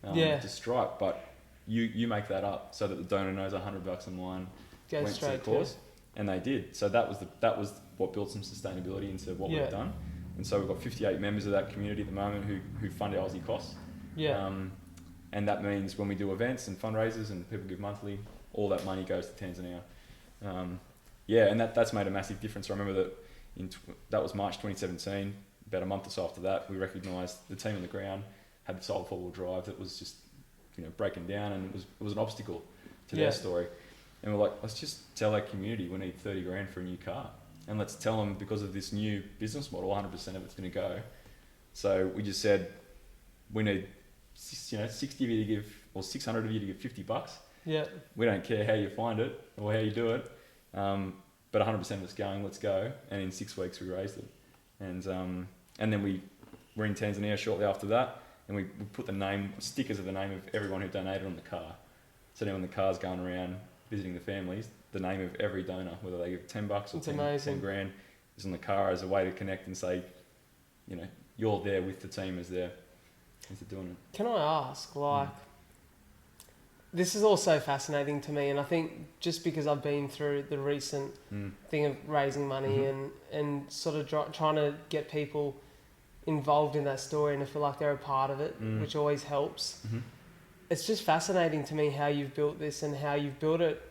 to Stripe, but you make that up so that the donor knows $100 of mine went to the cause. And they did. So that was what built some sustainability into what we've done. And so we've got 58 members of that community at the moment who fund our Aussie costs. And that means when we do events and fundraisers and people give monthly, all that money goes to Tanzania. And that's made a massive difference. I remember that that was March 2017. About a month or so after that, we recognised the team on the ground had this old 4-wheel drive that was just breaking down, and it was an obstacle to their story. And we're like, let's just tell our community we need 30 grand for a new car. And let's tell them, because of this new business model, 100% of it's going to go. So we just said, we need 60 of you to give, or 600 of you to give $50. We don't care how you find it or how you do it. But but 100% of it's going, let's go. And in 6 weeks we raised it. And then we were in Tanzania shortly after that, and we put stickers of the name of everyone who donated on the car. So now when the car's going around visiting the families, the name of every donor, whether they give $10 or 10 grand, is on the car as a way to connect and say, you know, you're there with the team as they're doing it. Can I ask, this is also fascinating to me, and I think just because I've been through the recent thing of raising money and sort of trying to get people involved in that story and to feel like they're a part of it, which always helps. It's just fascinating to me how you've built this and how you've built it.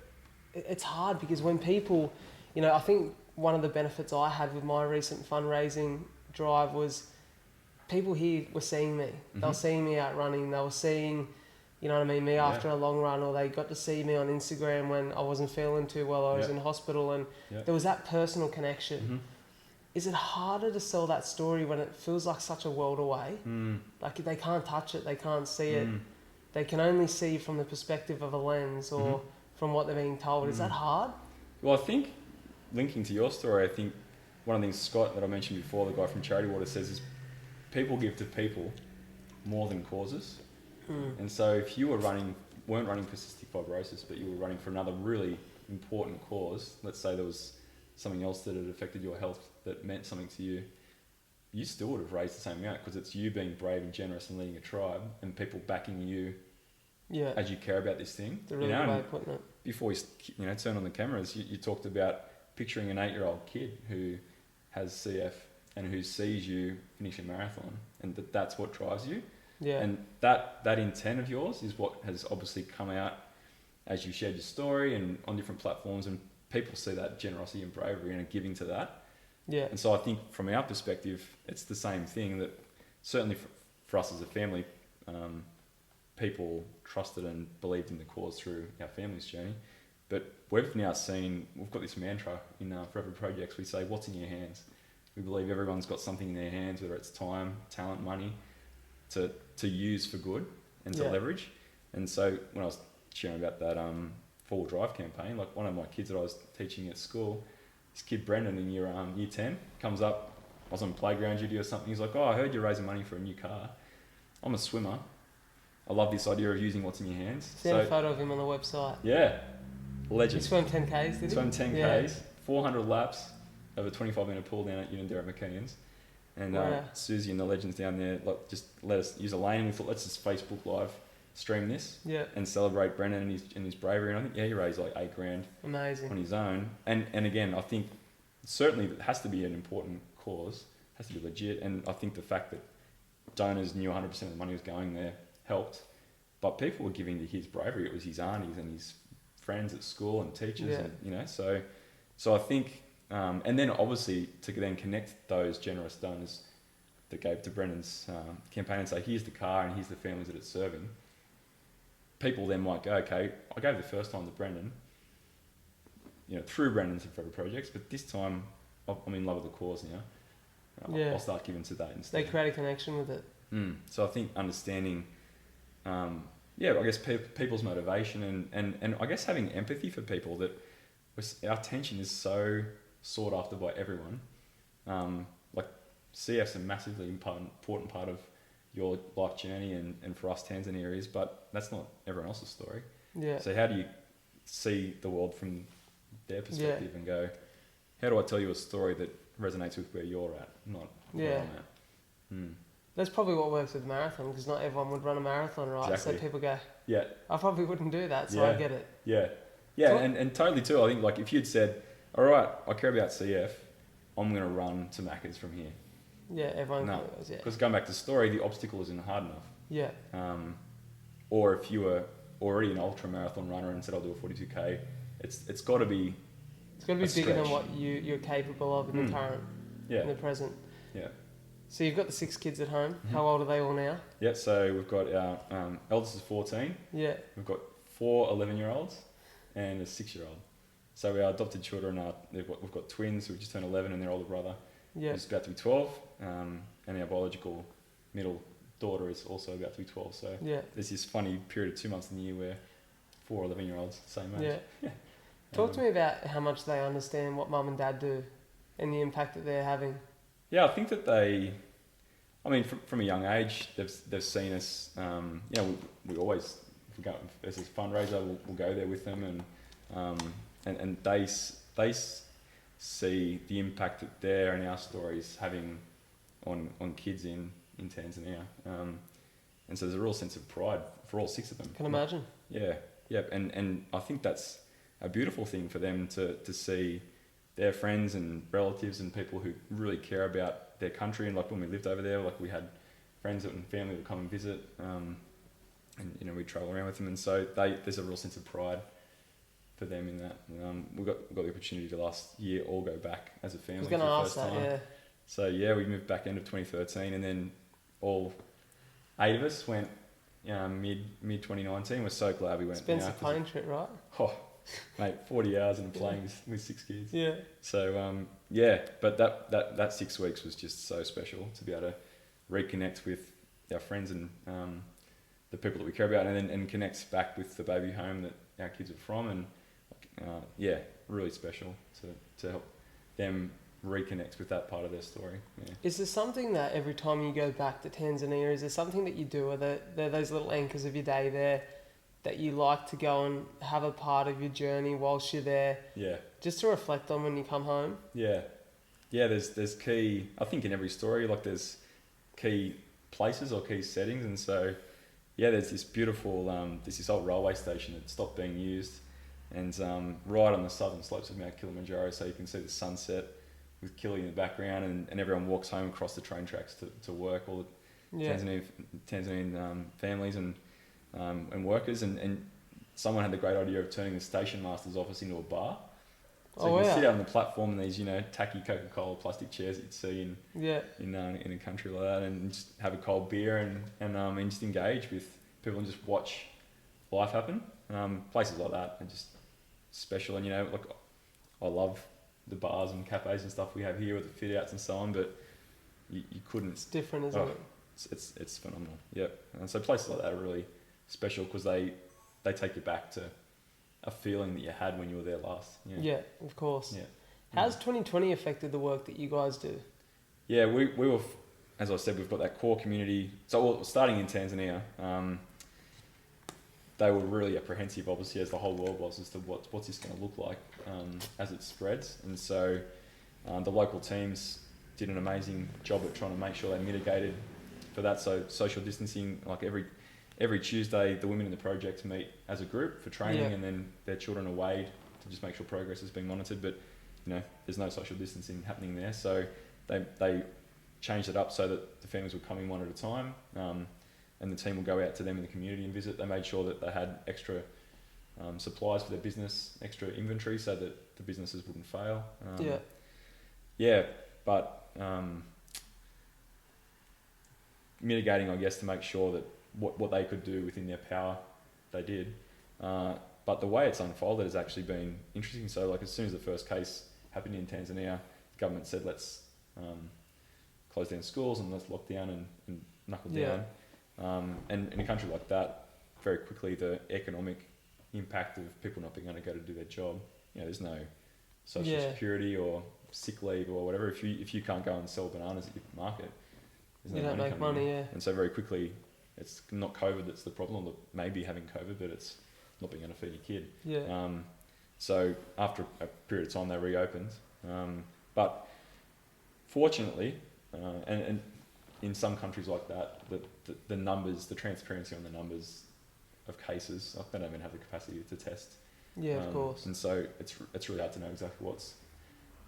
It's hard because when people, you know, I think one of the benefits I had with my recent fundraising drive was people here were seeing me. They were seeing me out running. They were seeing, you know what I mean, me after a long run, or they got to see me on Instagram when I wasn't feeling too well, I was in hospital, and there was that personal connection. Is it harder to sell that story when it feels like such a world away? Like they can't touch it, they can't see it. They can only see from the perspective of a lens or from what they're being told. Is that hard? Well, I think, linking to your story, I think one of the things, Scott, that I mentioned before, the guy from Charity Water, says is people give to people more than causes. And so if you weren't running for cystic fibrosis, but you were running for another really important cause, let's say there was something else that had affected your health that meant something to you, you still would have raised the same amount, because it's you being brave and generous and leading a tribe and people backing you as you care about this thing. It's a really good way of putting it. Before we turn on the cameras, you talked about picturing an 8-year-old kid who has CF and who sees you finish a marathon, and that's what drives you. Yeah. And that intent of yours is what has obviously come out as you shared your story and on different platforms, and people see that generosity and bravery and are giving to that. Yeah. And so I think from our perspective, it's the same thing, that certainly for us as a family, people trusted and believed in the cause through our family's journey. But we've now seen, we've got this mantra in Forever Projects, we say, what's in your hands? We believe everyone's got something in their hands, whether it's time, talent, money, to use for good and to leverage. And so when I was sharing about that four-wheel drive campaign, like one of my kids that I was teaching at school, this kid Brendan in year 10 comes up, I was on playground duty or something, he's like, oh, I heard you're raising money for a new car. I'm a swimmer. I love this idea of using what's in your hands. Seen a photo of him on the website. Yeah, legend. He swam 10Ks, did he? Swam 10Ks, 400 laps over a 25-minute pool down at Untitled McKeon's. And Susie and the legends down there, like, just let us use a lane. We thought, let's just Facebook Live stream this and celebrate Brendan and his bravery. And I think, he raised like $8,000 Amazing on his own. And again, I think certainly it has to be an important cause, has to be legit. And I think the fact that donors knew 100% of the money was going there helped. But people were giving to his bravery. It was his aunties and his friends at school and teachers, and so I think. And then obviously to then connect those generous donors that gave to Brendan's campaign and say, here's the car and here's the families that it's serving. People then might go, okay, I gave the first time to Brendan, through Brendan's Forever Projects, but this time I'm in love with the cause now. I'll start giving to that instead. They create a connection with it. So I think understanding, I guess people's motivation and I guess having empathy for people, that our attention is so sought after by everyone. Like CF's a massively important part of your life journey and for us Tanzania is, but that's not everyone else's story. Yeah. So how do you see the world from their perspective and go, how do I tell you a story that resonates with where you're at, not where I'm at? That's probably what works with marathon, because not everyone would run a marathon, right? Exactly. So people go, I probably wouldn't do that, so I get it. Yeah, and totally too. I think like if you'd said, all right, I care about CF, I'm going to run to Macca's from here. Yeah, everyone goes, because going back to the story, the obstacle isn't hard enough. Yeah. Or if you were already an ultra marathon runner and said, I'll do a 42K, it's got to be. It's got to be bigger than what you're capable of in the current, in the present. Yeah. So you've got the 6 kids at home. How old are they all now? Yeah, so we've got our eldest is 14. Yeah. We've got 4 11-year-olds and a 6-year-old. So our adopted children we've got twins who just turned 11 and their older brother who's about to be 12. And our biological middle daughter is also about to be 12. So there's this funny period of 2 months in the year where 4 11-year-olds, same age. Yeah. Talk to me about how much they understand what mum and dad do and the impact that they're having. Yeah, I think that from a young age, they've seen us. We always, if we go, if there's a fundraiser, we'll go there with them, and they see the impact that their and our stories having on kids in Tanzania, and so there's a real sense of pride for all 6 of them. Can imagine. Yeah, and I think that's a beautiful thing for them to see their friends and relatives and people who really care about their country. And like when we lived over there, like we had friends and family would come and visit, and we'd travel around with them, and so there's a real sense of pride for them in that. We got the opportunity to last year all go back as a family. I was going to ask that, yeah. So yeah, we moved back end of 2013, and then all 8 of us went mid 2019. We're so glad we went. Expensive plane trip, right? Oh, mate, 40 hours in a plane with 6 kids. Yeah. So but that 6 weeks was just so special to be able to reconnect with our friends and the people that we care about, and connect back with the baby home that our kids are from, and really special to help them reconnect with that part of their story. Yeah. Is there something that every time you go back to Tanzania, is there something that you do, or there those little anchors of your day there that you like to go and have a part of your journey whilst you're there? Yeah. Just to reflect on when you come home? Yeah. Yeah, there's key, I think in every story, like there's key places or key settings, and so there's this beautiful, this old railway station that stopped being used, and right on the southern slopes of Mount Kilimanjaro, so you can see the sunset with Kili in the background, and everyone walks home across the train tracks to work, all the Tanzanian families and workers, and someone had the great idea of turning the station master's office into a bar. So you can sit out on the platform in these, tacky Coca-Cola plastic chairs that you'd see in a country like that, and just have a cold beer and just engage with people and just watch life happen. Places like that are just special, and I love the bars and cafes and stuff we have here with the fit outs and so on, but you couldn't. It's different, isn't it? It's phenomenal. Yep. And so places like that are really special because they take you back to a feeling that you had when you were there last. Yeah, of course. Yeah. How's 2020 affected the work that you guys do? Yeah, we were, as I said, we've got that core community. So starting in Tanzania, they were really apprehensive, obviously, as the whole world was, as to what's this going to look like as it spreads. And so the local teams did an amazing job at trying to make sure they mitigated for that. So social distancing, like every Tuesday, the women in the project meet as a group for training, and then their children are weighed to just make sure progress is being monitored. But there's no social distancing happening there, so they changed it up so that the families would come in one at a time, and the team will go out to them in the community and visit. They made sure that they had extra supplies for their business, extra inventory, so that the businesses wouldn't fail. But mitigating, I guess, to make sure that what they could do within their power, they did. But the way it's unfolded has actually been interesting. So, like, as soon as the first case happened in Tanzania, the government said, let's close down schools and let's lock down and knuckle down. And in a country like that, very quickly the economic impact of people not being able to go to do their job, there's no social security or sick leave or whatever. If you can't go and sell bananas at your market, there's no you don't make money, And so very quickly, it's not COVID that's the problem, maybe having COVID, but it's not being able to feed your kid. So after a period of time, they reopened. But fortunately, and in some countries like that, the numbers, the transparency on the numbers of cases, they don't even have the capacity to test. Yeah, of course. And so it's really hard to know exactly what's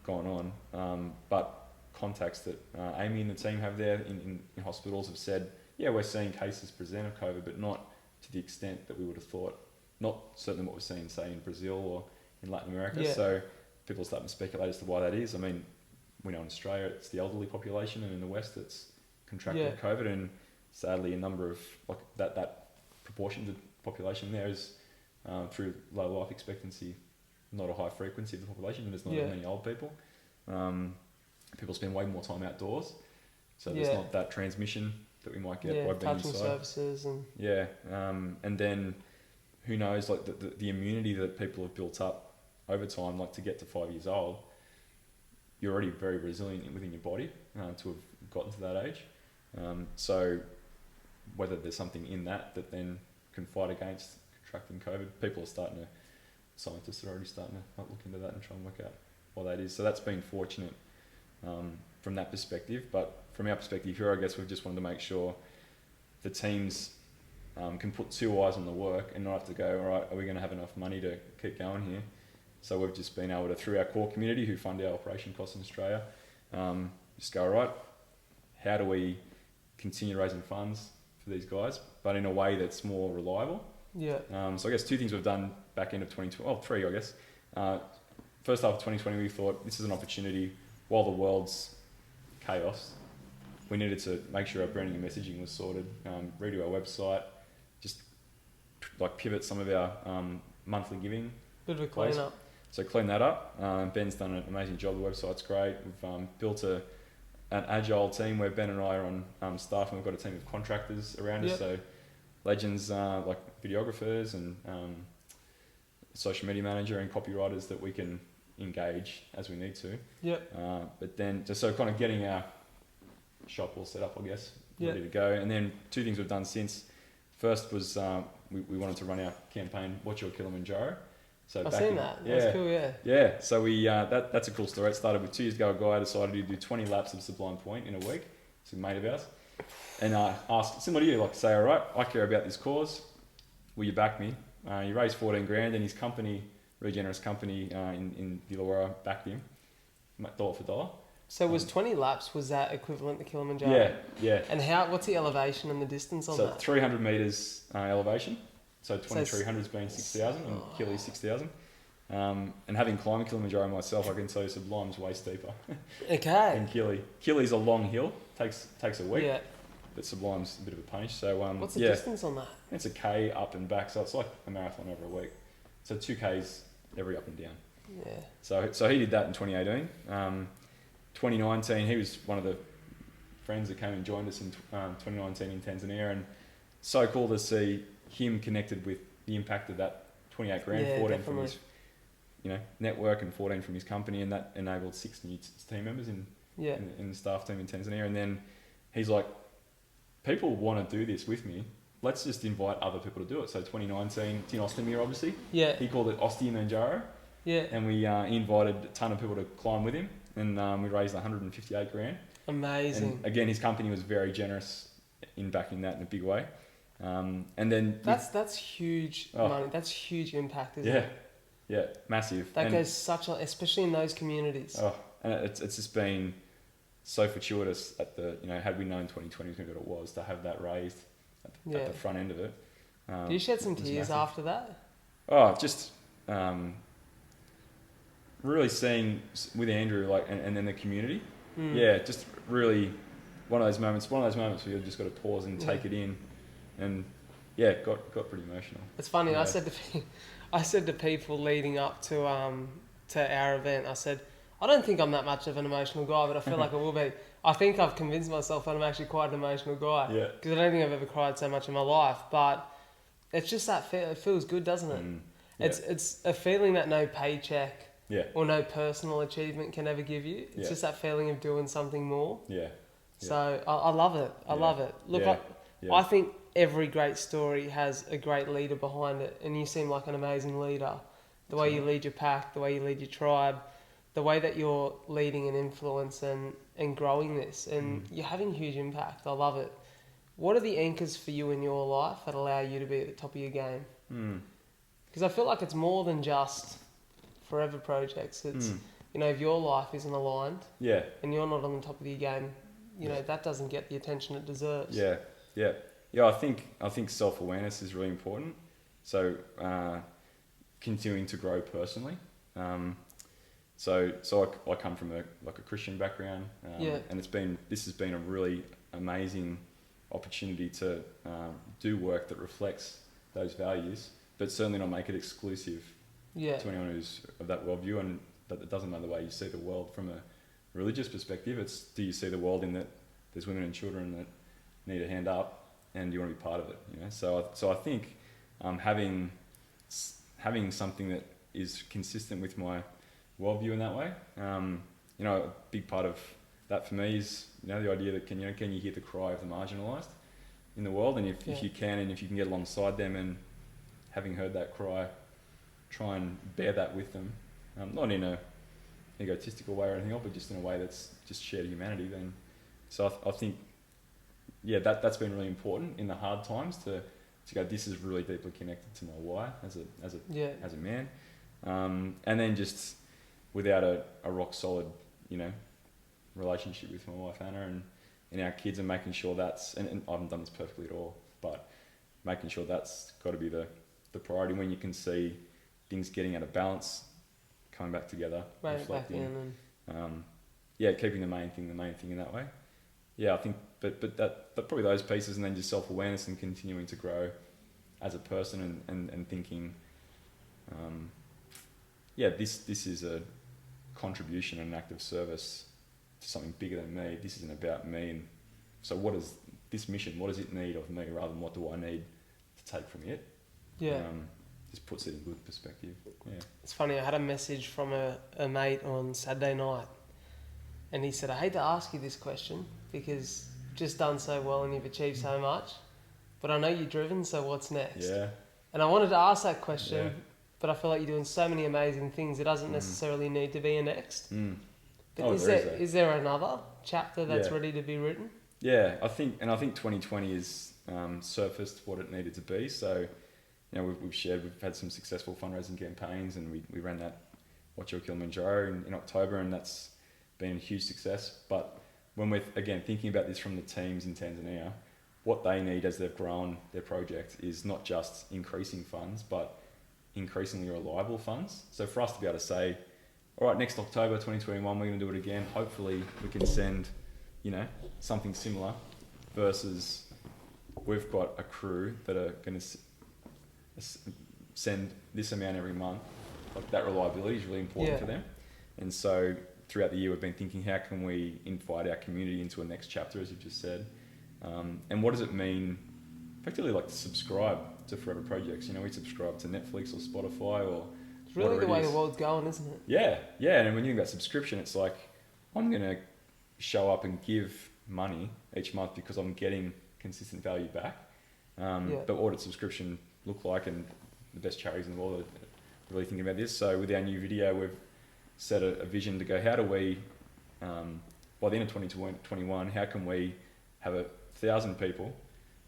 going on. But contacts that Amy and the team have there in hospitals have said, we're seeing cases present of COVID, but not to the extent that we would have thought. Not certainly what we're seeing, say, in Brazil or in Latin America. So people are starting to speculate as to why that is. I mean, we know in Australia it's the elderly population, and in the West it's contracted COVID, and sadly a number of that proportion of the population there is through low life expectancy, not a high frequency of the population, and there's not as many old people. People spend way more time outdoors, so there's not that transmission that we might get by being touching inside. Services and and then who knows, like the immunity that people have built up over time, like to get to 5 years old, you're already very resilient within your body to have gotten to that age. So whether there's something in that then can fight against contracting COVID, scientists are already starting to look into that and try and work out what that is. So that's been fortunate from that perspective. But from our perspective here, I guess we've just wanted to make sure the teams can put 2 eyes on the work and not have to go, all right, are we going to have enough money to keep going here? So we've just been able to, through our core community who fund our operation costs in Australia, just go, all right, how do we continue raising funds for these guys, but in a way that's more reliable? Yeah. So I guess 2 things we've done back end of 2020, well, 3, I guess. First half of 2020, we thought this is an opportunity while the world's chaos. We needed to make sure our branding and messaging was sorted, redo our website, just like pivot some of our monthly giving. Bit of a clean up. So clean that up. Ben's done an amazing job. The website's great. We've built an agile team where Ben and I are on staff, and we've got a team of contractors around us. So legends like videographers and social media manager and copywriters that we can engage as we need to. But then just so kind of getting our shop all set up, I guess, ready to go. And then 2 things we've done since. First was we wanted to run our campaign, Watch Your Kilimanjaro. So I've seen that. That's cool, Yeah, so we that's a cool story. It started with 2 years ago. A guy decided to do 20 laps of Sublime Point in a week. It's a mate of ours. And I asked, similar to you, like say, all right, I care about this cause. Will you back me? He raised 14 grand, and his company, really generous company in Illawarra, backed him, dollar for dollar. So was 20 laps, was that equivalent to Kilimanjaro? Yeah. And what's the elevation and the distance on that? So 300 metres elevation. So 2300 has been 6,000 and Kili's 6,000. And having climbed Kilimanjaro myself, I can tell you Sublime's way steeper than Kili. Kili's a long hill, takes a week, but Sublime's a bit of a punish. So what's the distance on that? It's a K up and back, so it's like a marathon over a week. So 2 Ks every up and down. Yeah. So he did that in 2018. 2019, he was one of the friends that came and joined us in 2019 in Tanzania, and so cool to see him connected with the impact of that 28 grand, 14 from his network and 14 from his company, and that enabled 6 new team members in the staff team in Tanzania. And then he's like, people want to do this with me, let's just invite other people to do it. So 2019, Tin Ostimir obviously, he called it Ostimanjaro, and we invited a ton of people to climb with him, and we raised 158 grand. Amazing. And again, his company was very generous in backing that in a big way. And then that's huge money. That's huge impact, isn't it? Yeah, massive. That goes especially in those communities. And it's just been so fortuitous at the had we known 2020 was going to be what it was, to have that raised at the front end of it. Did you shed some tears after that? Just really seeing with Andrew, and then the community. Just really one of those moments where you just got to pause and take it in. And got pretty emotional. It's funny. I said to people leading up to our event, I said, I don't think I'm that much of an emotional guy, but I feel like I will be. I think I've convinced myself that I'm actually quite an emotional guy. Because I don't think I've ever cried so much in my life. But it's just that it feels good, doesn't it? It's a feeling that no paycheck or no personal achievement can ever give you. It's just that feeling of doing something more. So I love it. I love it. Look, I think every great story has a great leader behind it, and you seem like an amazing leader. The way you lead your pack, the way you lead your tribe, the way that you're leading an influence and growing this, and you're having huge impact. I love it. What are the anchors for you in your life that allow you to be at the top of your game? Because I feel like it's more than just forever projects. It's if your life isn't aligned, and you're not on the top of your game, that doesn't get the attention it deserves. I think self-awareness is really important. So continuing to grow personally. So I come from a Christian background, and this has been a really amazing opportunity to do work that reflects those values, but certainly not make it exclusive to anyone who's of that worldview, and that doesn't know the way you see the world from a religious perspective. It's, do you see the world in that there's women and children that need a hand up, and you want to be part of it? So I think having something that is consistent with my worldview in that way. You know, a big part of that for me is, you know, the idea that can you hear the cry of the marginalised in the world, and if you can, and if you can get alongside them, and having heard that cry, try and bear that with them, not in a egotistical way or anything else, but just in a way that's just shared humanity. Then, so I think, that's been really important in the hard times to go, this is really deeply connected to my why as a man, and then just without a rock solid, you know, relationship with my wife Anna and our kids, and making sure and I haven't done this perfectly at all, but making sure that's got to be the priority when you can see things getting out of balance, coming back together, reflecting, keeping the main thing in that way. I think, but probably those pieces, and then just self-awareness and continuing to grow as a person and thinking, this is a contribution and an act of service to something bigger than me. This isn't about me, and so what is this mission? What does it need of me, rather than what do I need to take from it? Just puts it in good perspective. It's funny, I had a message from a mate on Saturday night, and he said, I hate to ask you this question because you've just done so well and you've achieved so much, but I know you're driven, so what's next? And I wanted to ask that question, but I feel like you're doing so many amazing things, it doesn't necessarily need to be a next. But is there another chapter that's ready to be written? I think 2020 has surfaced what it needed to be. So, you know, we've had some successful fundraising campaigns, and we ran that Watch Your Kilimanjaro in October, and that's been a huge success. But when we're, again, thinking about this from the teams in Tanzania, what they need as they've grown their project is not just increasing funds, but increasingly reliable funds. So for us to be able to say, all right, next October 2021, we're going to do it again. Hopefully we can send, you know, something similar, versus we've got a crew that are going to send this amount every month. Like, that reliability is really important for them. And so throughout the year, we've been thinking, how can we invite our community into a next chapter, as you've just said? And what does it mean, effectively, like, to subscribe to Forever Projects? You know, we subscribe to Netflix or Spotify or... It's really the way the world's going, isn't it? Yeah. And when you think about subscription, it's like, I'm going to show up and give money each month because I'm getting consistent value back. But what does subscription look like? And the best charities in the world are really thinking about this. So with our new video, we've set a vision to go, how do we, by the end of 2021, how can we have 1,000 people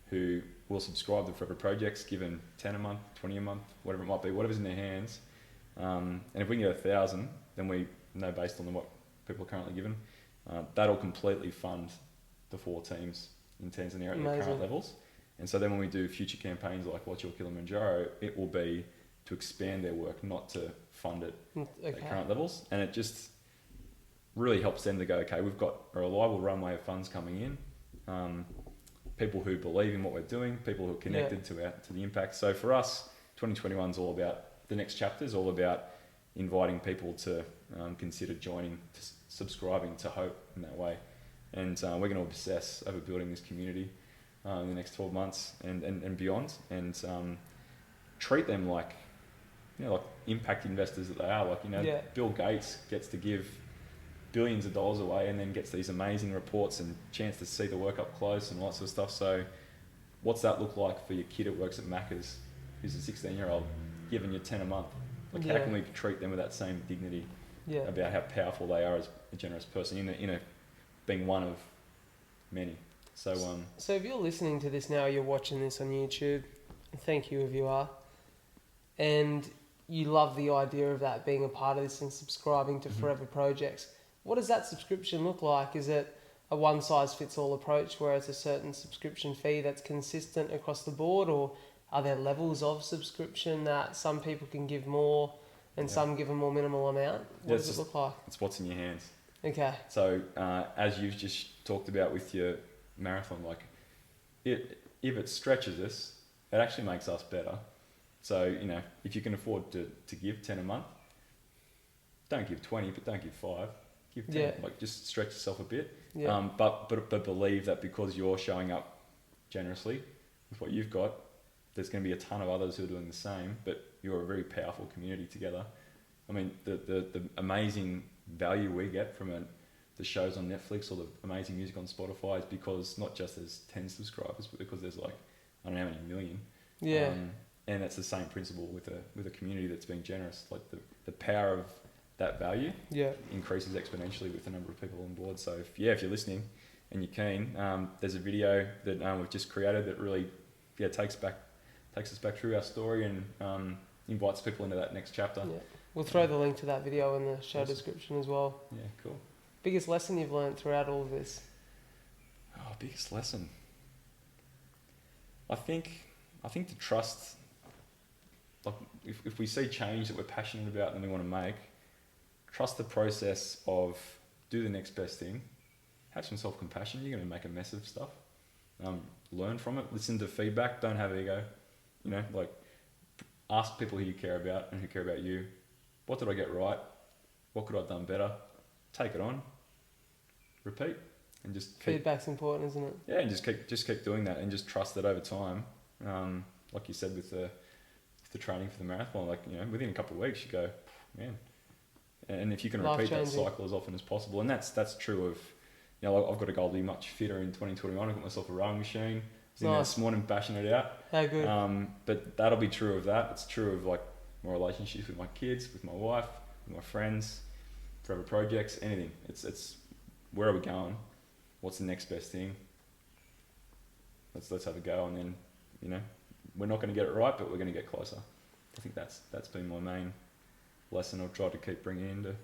who will subscribe to Forever Projects, given 10 a month, 20 a month, whatever it might be, whatever's in their hands. And if we can get 1,000, then we know, based on what people are currently given, that'll completely fund the 4 teams in Tanzania at their current levels. And so then when we do future campaigns like Watch Your Kilimanjaro, it will be to expand their work, not to fund it at current levels. And it just really helps them to go, okay, we've got a reliable runway of funds coming in, people who believe in what we're doing, people who are connected to the impact. So for us, 2021 is all about, the next chapter is all about inviting people to consider joining, to subscribing to Hope in that way. And we're going to obsess over building this community in the next 12 months and beyond, and treat them like, you know, like impact investors that they are. Like, you know, Bill Gates gets to give billions of dollars away and then gets these amazing reports and chance to see the work up close and all that sort of stuff. So what's that look like for your kid that works at Macca's, who's a 16-year-old, giving you 10 a month? Like, how can we treat them with that same dignity about how powerful they are as a generous person in a being one of many? So if you're listening to this now, you're watching this on YouTube, thank you if you are, and you love the idea of that being a part of this and subscribing to Forever Projects, what does that subscription look like? Is it a one-size-fits-all approach where it's a certain subscription fee that's consistent across the board, or are there levels of subscription that some people can give more and some give a more minimal amount? What does it look like? It's what's in your hands. Okay. So as you've just talked about with your marathon, like, if it stretches us, it actually makes us better. So, you know, if you can afford to give 10 a month, don't give 20, but don't give 5. Give 10. Like, just stretch yourself a bit. But believe that because you're showing up generously with what you've got, there's going to be a ton of others who are doing the same, but you're a very powerful community together. I mean, the amazing value we get from the shows on Netflix or the amazing music on Spotify is because not just there's 10 subscribers, but because there's like, I don't know how many million. Yeah. And that's the same principle with a community that's being generous. Like the power of that value increases exponentially with the number of people on board. So if you're listening and you're keen, there's a video that we've just created that really takes us back through our story and invites people into that next chapter. Yeah. We'll throw the link to that video in the show description as well. Yeah, cool. Biggest lesson you've learned throughout all of this? Oh, biggest lesson. I think to trust. Like if we see change that we're passionate about and we want to make, trust the process of do the next best thing. Have some self-compassion. You're going to make a mess of stuff. Learn from it. Listen to feedback. Don't have ego. Like ask people who you care about and who care about you. What did I get right? What could I have done better? Take it on. Repeat. And just feedback's important, isn't it? Yeah, and just keep doing that and just trust that over time. Like you said with the training for the marathon, like within a couple of weeks you go, man. And if you can repeat that cycle as often as possible, and that's true of, like I've got a goal to be much fitter in 2021. I've got myself a rowing machine. I was in there this morning bashing it out. How good. But that'll be true of that. It's true of like my relationships with my kids, with my wife, with my friends, forever projects, anything. It's where are we going? What's the next best thing? Let's have a go, and then we're not going to get it right, but we're going to get closer. I think that's been my main lesson I've tried to keep bringing into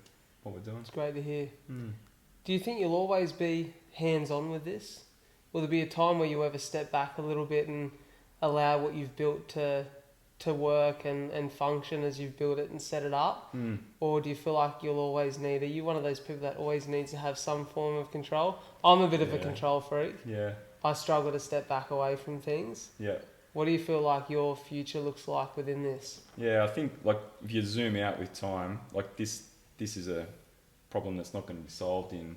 what we're doing. It's great to hear. Do you think you'll always be hands-on with this? Will there be a time where you ever step back a little bit and allow what you've built to work and function as you've built it and set it up? Or do you feel like you'll always need... Are you one of those people that always needs to have some form of control? I'm a bit of a control freak. Yeah. I struggle to step back away from things. Yeah. What do you feel like your future looks like within this? Yeah, I think like if you zoom out with time, like this is a problem that's not going to be solved in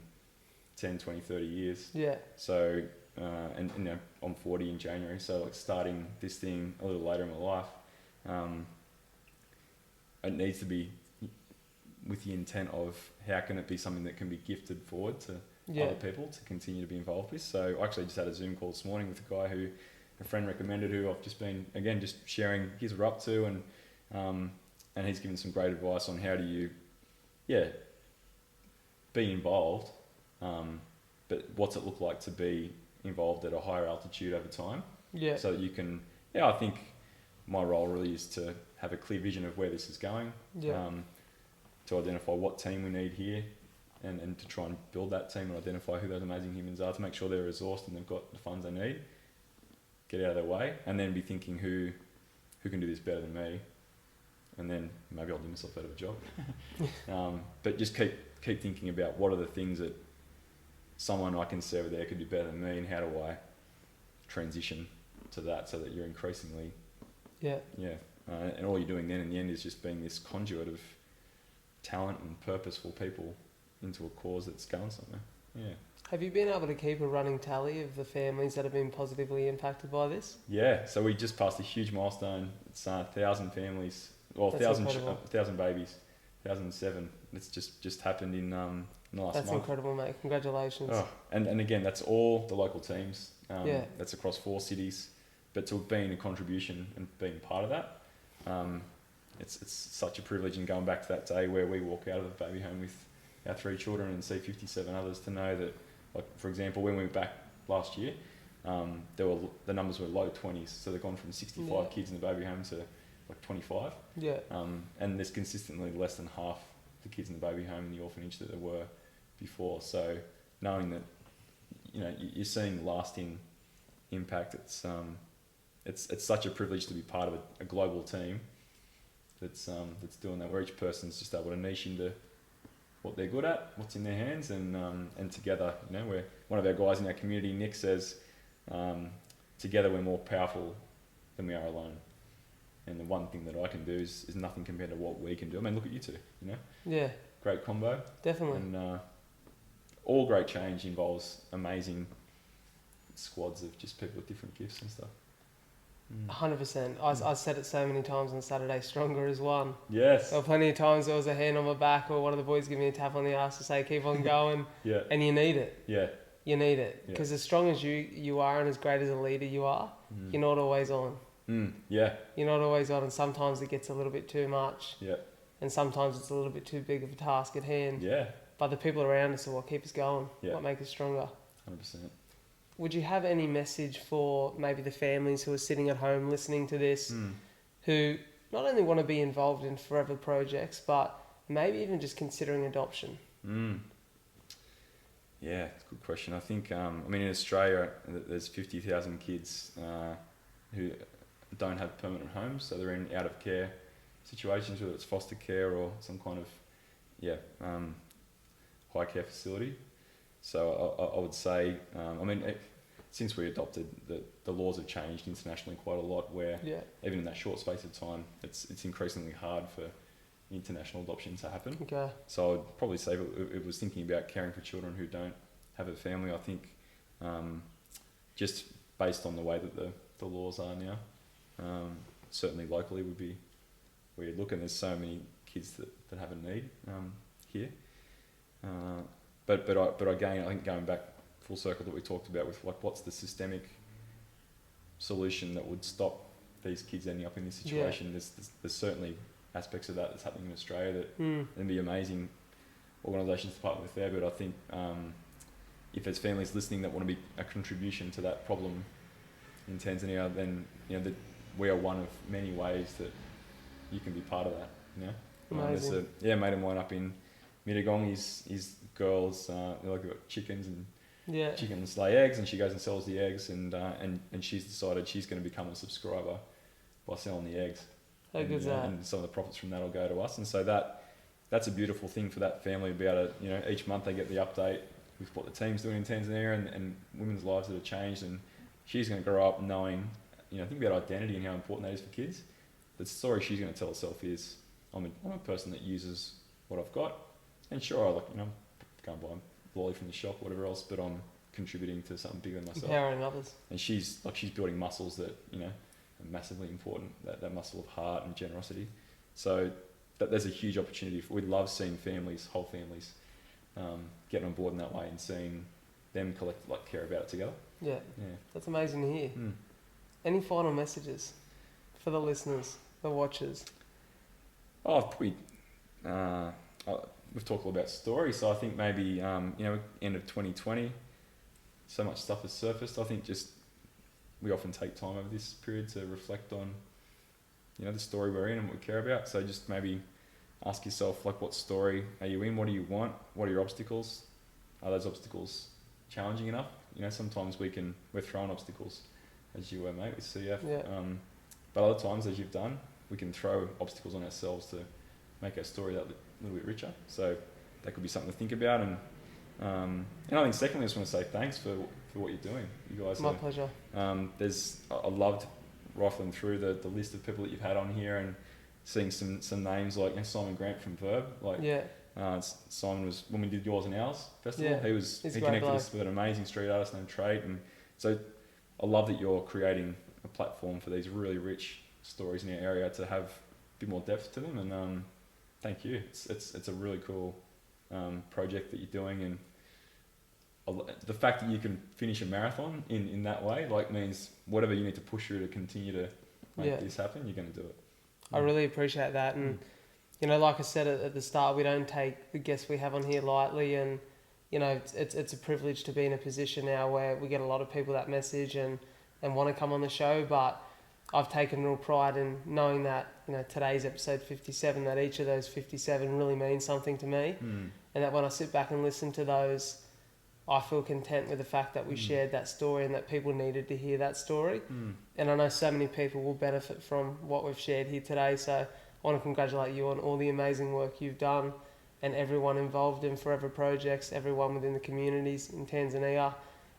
10, 20, 30 years. Yeah. So, and I'm 40 in January, so like starting this thing a little later in my life, it needs to be with the intent of how can it be something that can be gifted forward to other people to continue to be involved with. So I actually just had a Zoom call this morning with a guy who a friend recommended, who I've just been, again, just sharing his what we're up to, and he's given some great advice on how do you, be involved, but what's it look like to be involved at a higher altitude over time? Yeah. So that you can, I think my role really is to have a clear vision of where this is going, to identify what team we need here, and to try and build that team and identify who those amazing humans are, to make sure they're resourced and they've got the funds they need, get out of their way, and then be thinking who can do this better than me, and then maybe I'll do myself out of a job. But just keep thinking about what are the things that someone I can see over there could do better than me, and how do I transition to that so that you're increasingly and all you're doing then in the end is just being this conduit of talent and purposeful people into a cause that's going somewhere. Yeah. Have you been able to keep a running tally of the families that have been positively impacted by this? Yeah, so we just passed a huge milestone. It's 1,000 families, well, 1,000 babies, 1,007. It's just happened in the last month. That's incredible, mate. Congratulations. Oh, and again, that's all the local teams. That's across 4 cities. But to have been a contribution and being part of that, it's such a privilege. And going back to that day where we walk out of the baby home with our 3 children and see 57 others, to know that, like for example, when we were back last year, the numbers were low 20s, so they've gone from 65 kids in the baby home to like 25. Yeah. And there's consistently less than half the kids in the baby home in the orphanage that there were before. So knowing that, you're seeing lasting impact, it's such a privilege to be part of a global team that's doing that, where each person's just able to niche into what they're good at, what's in their hands, and together, we're one of our guys in our community, Nick, says, together we're more powerful than we are alone. And the one thing that I can do is nothing compared to what we can do. I mean, look at you two, Yeah. Great combo. Definitely. And all great change involves amazing squads of just people with different gifts and stuff. 100%. I said it so many times on Saturday, stronger is one. Yes. There were plenty of times there was a hand on my back or one of the boys give me a tap on the ass to say, keep on going. Yeah. And you need it. Yeah. You need it. Yeah. Because as strong as you are and as great as a leader you are, you're not always on. Yeah. You're not always on, and sometimes it gets a little bit too much. Yeah. And sometimes it's a little bit too big of a task at hand. Yeah. But the people around us are what keep us going, Yeah. what make us stronger. 100%. Would you have any message for maybe the families who are sitting at home listening to this, who not only want to be involved in forever projects, but maybe even just considering adoption? Yeah, it's a good question. I think, in Australia, there's 50,000 kids who don't have permanent homes, so they're in out of care situations, whether it's foster care or some kind of, high care facility. So I would say, since we adopted, the laws have changed internationally quite a lot, where even in that short space of time, it's increasingly hard for international adoption to happen. Okay. So I'd probably say if it was thinking about caring for children who don't have a family, I think just based on the way that the laws are now, certainly locally would be where you look, and there's so many kids that have a need here. But again, I think going back full circle that we talked about with like what's the systemic solution that would stop these kids ending up in this situation. There's certainly aspects of that that's happening in Australia that there'd be amazing organisations to partner with there. But I think if there's families listening that want to be a contribution to that problem in Tanzania, then that we are one of many ways that you can be part of that. Amazing. There's a mate of mine up in Mittagong. His girls they've got chickens and chickens lay eggs, and she goes and sells the eggs, and she's decided she's going to become a subscriber by selling the eggs. How good's that? And some of the profits from that will go to us, and so that's a beautiful thing for that family to be able to, each month they get the update with what the team's doing in Tanzania and women's lives that have changed, and she's going to grow up knowing, think about identity and how important that is for kids. The story she's going to tell herself is, I'm a person that uses what I've got, and sure, go and buy a lolly from the shop, whatever else, but I'm contributing to something bigger than myself. Empowering others. And she's building muscles that, are massively important, that muscle of heart and generosity. So there's a huge opportunity. We'd love seeing whole families, getting on board in that way and seeing them care about it together. Yeah. That's amazing to hear. Any final messages for the listeners, the watchers? We've talked a lot about stories, so I think maybe, end of 2020, so much stuff has surfaced. I think just we often take time over this period to reflect on, the story we're in and what we care about. So just maybe ask yourself, what story are you in? What do you want? What are your obstacles? Are those obstacles challenging enough? Sometimes we're throwing obstacles, as you were, mate, with CF. But other times, as you've done, we can throw obstacles on ourselves to make our story that little bit richer. So that could be something to think about. And I think secondly, I just want to say thanks for what you're doing. You guys My pleasure. I loved rifling through the list of people that you've had on here and seeing some names like Simon Grant from Verb. Simon was, when we did Yours and Ours festival, he connected us with an amazing street artist named Trade. And so I love that you're creating a platform for these really rich stories in our area to have a bit more depth to them. And thank you. It's a really cool project that you're doing, and the fact that you can finish a marathon in that way means whatever you need to push through to continue to make this happen, you're going to do it. I really appreciate that, and like I said at the start, we don't take the guests we have on here lightly, and it's a privilege to be in a position now where we get a lot of people that message and want to come on the show. But I've taken real pride in knowing that today's episode 57, that each of those 57 really means something to me, and that when I sit back and listen to those, I feel content with the fact that we shared that story and that people needed to hear that story. And I know so many people will benefit from what we've shared here today. So I want to congratulate you on all the amazing work you've done, and everyone involved in Forever Projects, everyone within the communities in Tanzania.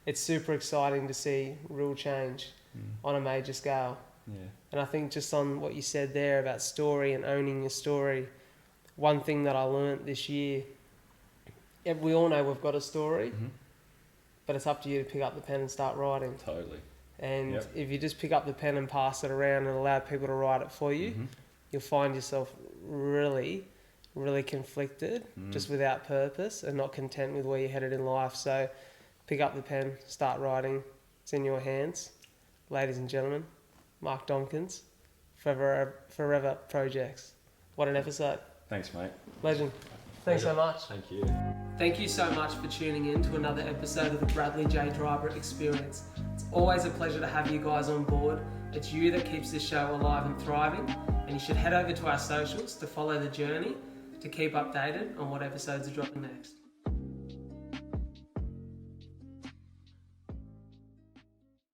It's super exciting to see real change on a major scale. And I think just on what you said there about story and owning your story, one thing that I learnt this year, we all know we've got a story, but it's up to you to pick up the pen and start writing. Totally. And Yep. if you just pick up the pen and pass it around and allow people to write it for you, you'll find yourself really, really conflicted, just without purpose and not content with where you're headed in life. So pick up the pen, start writing. It's in your hands. Ladies and gentlemen, Mark Dombkins, Forever Projects. What an episode. Thanks, mate. Legend. Thanks so much. Thank you. Thank you so much for tuning in to another episode of the Bradley J. Dryburgh Experience. It's always a pleasure to have you guys on board. It's you that keeps this show alive and thriving, and you should head over to our socials to follow the journey to keep updated on what episodes are dropping next.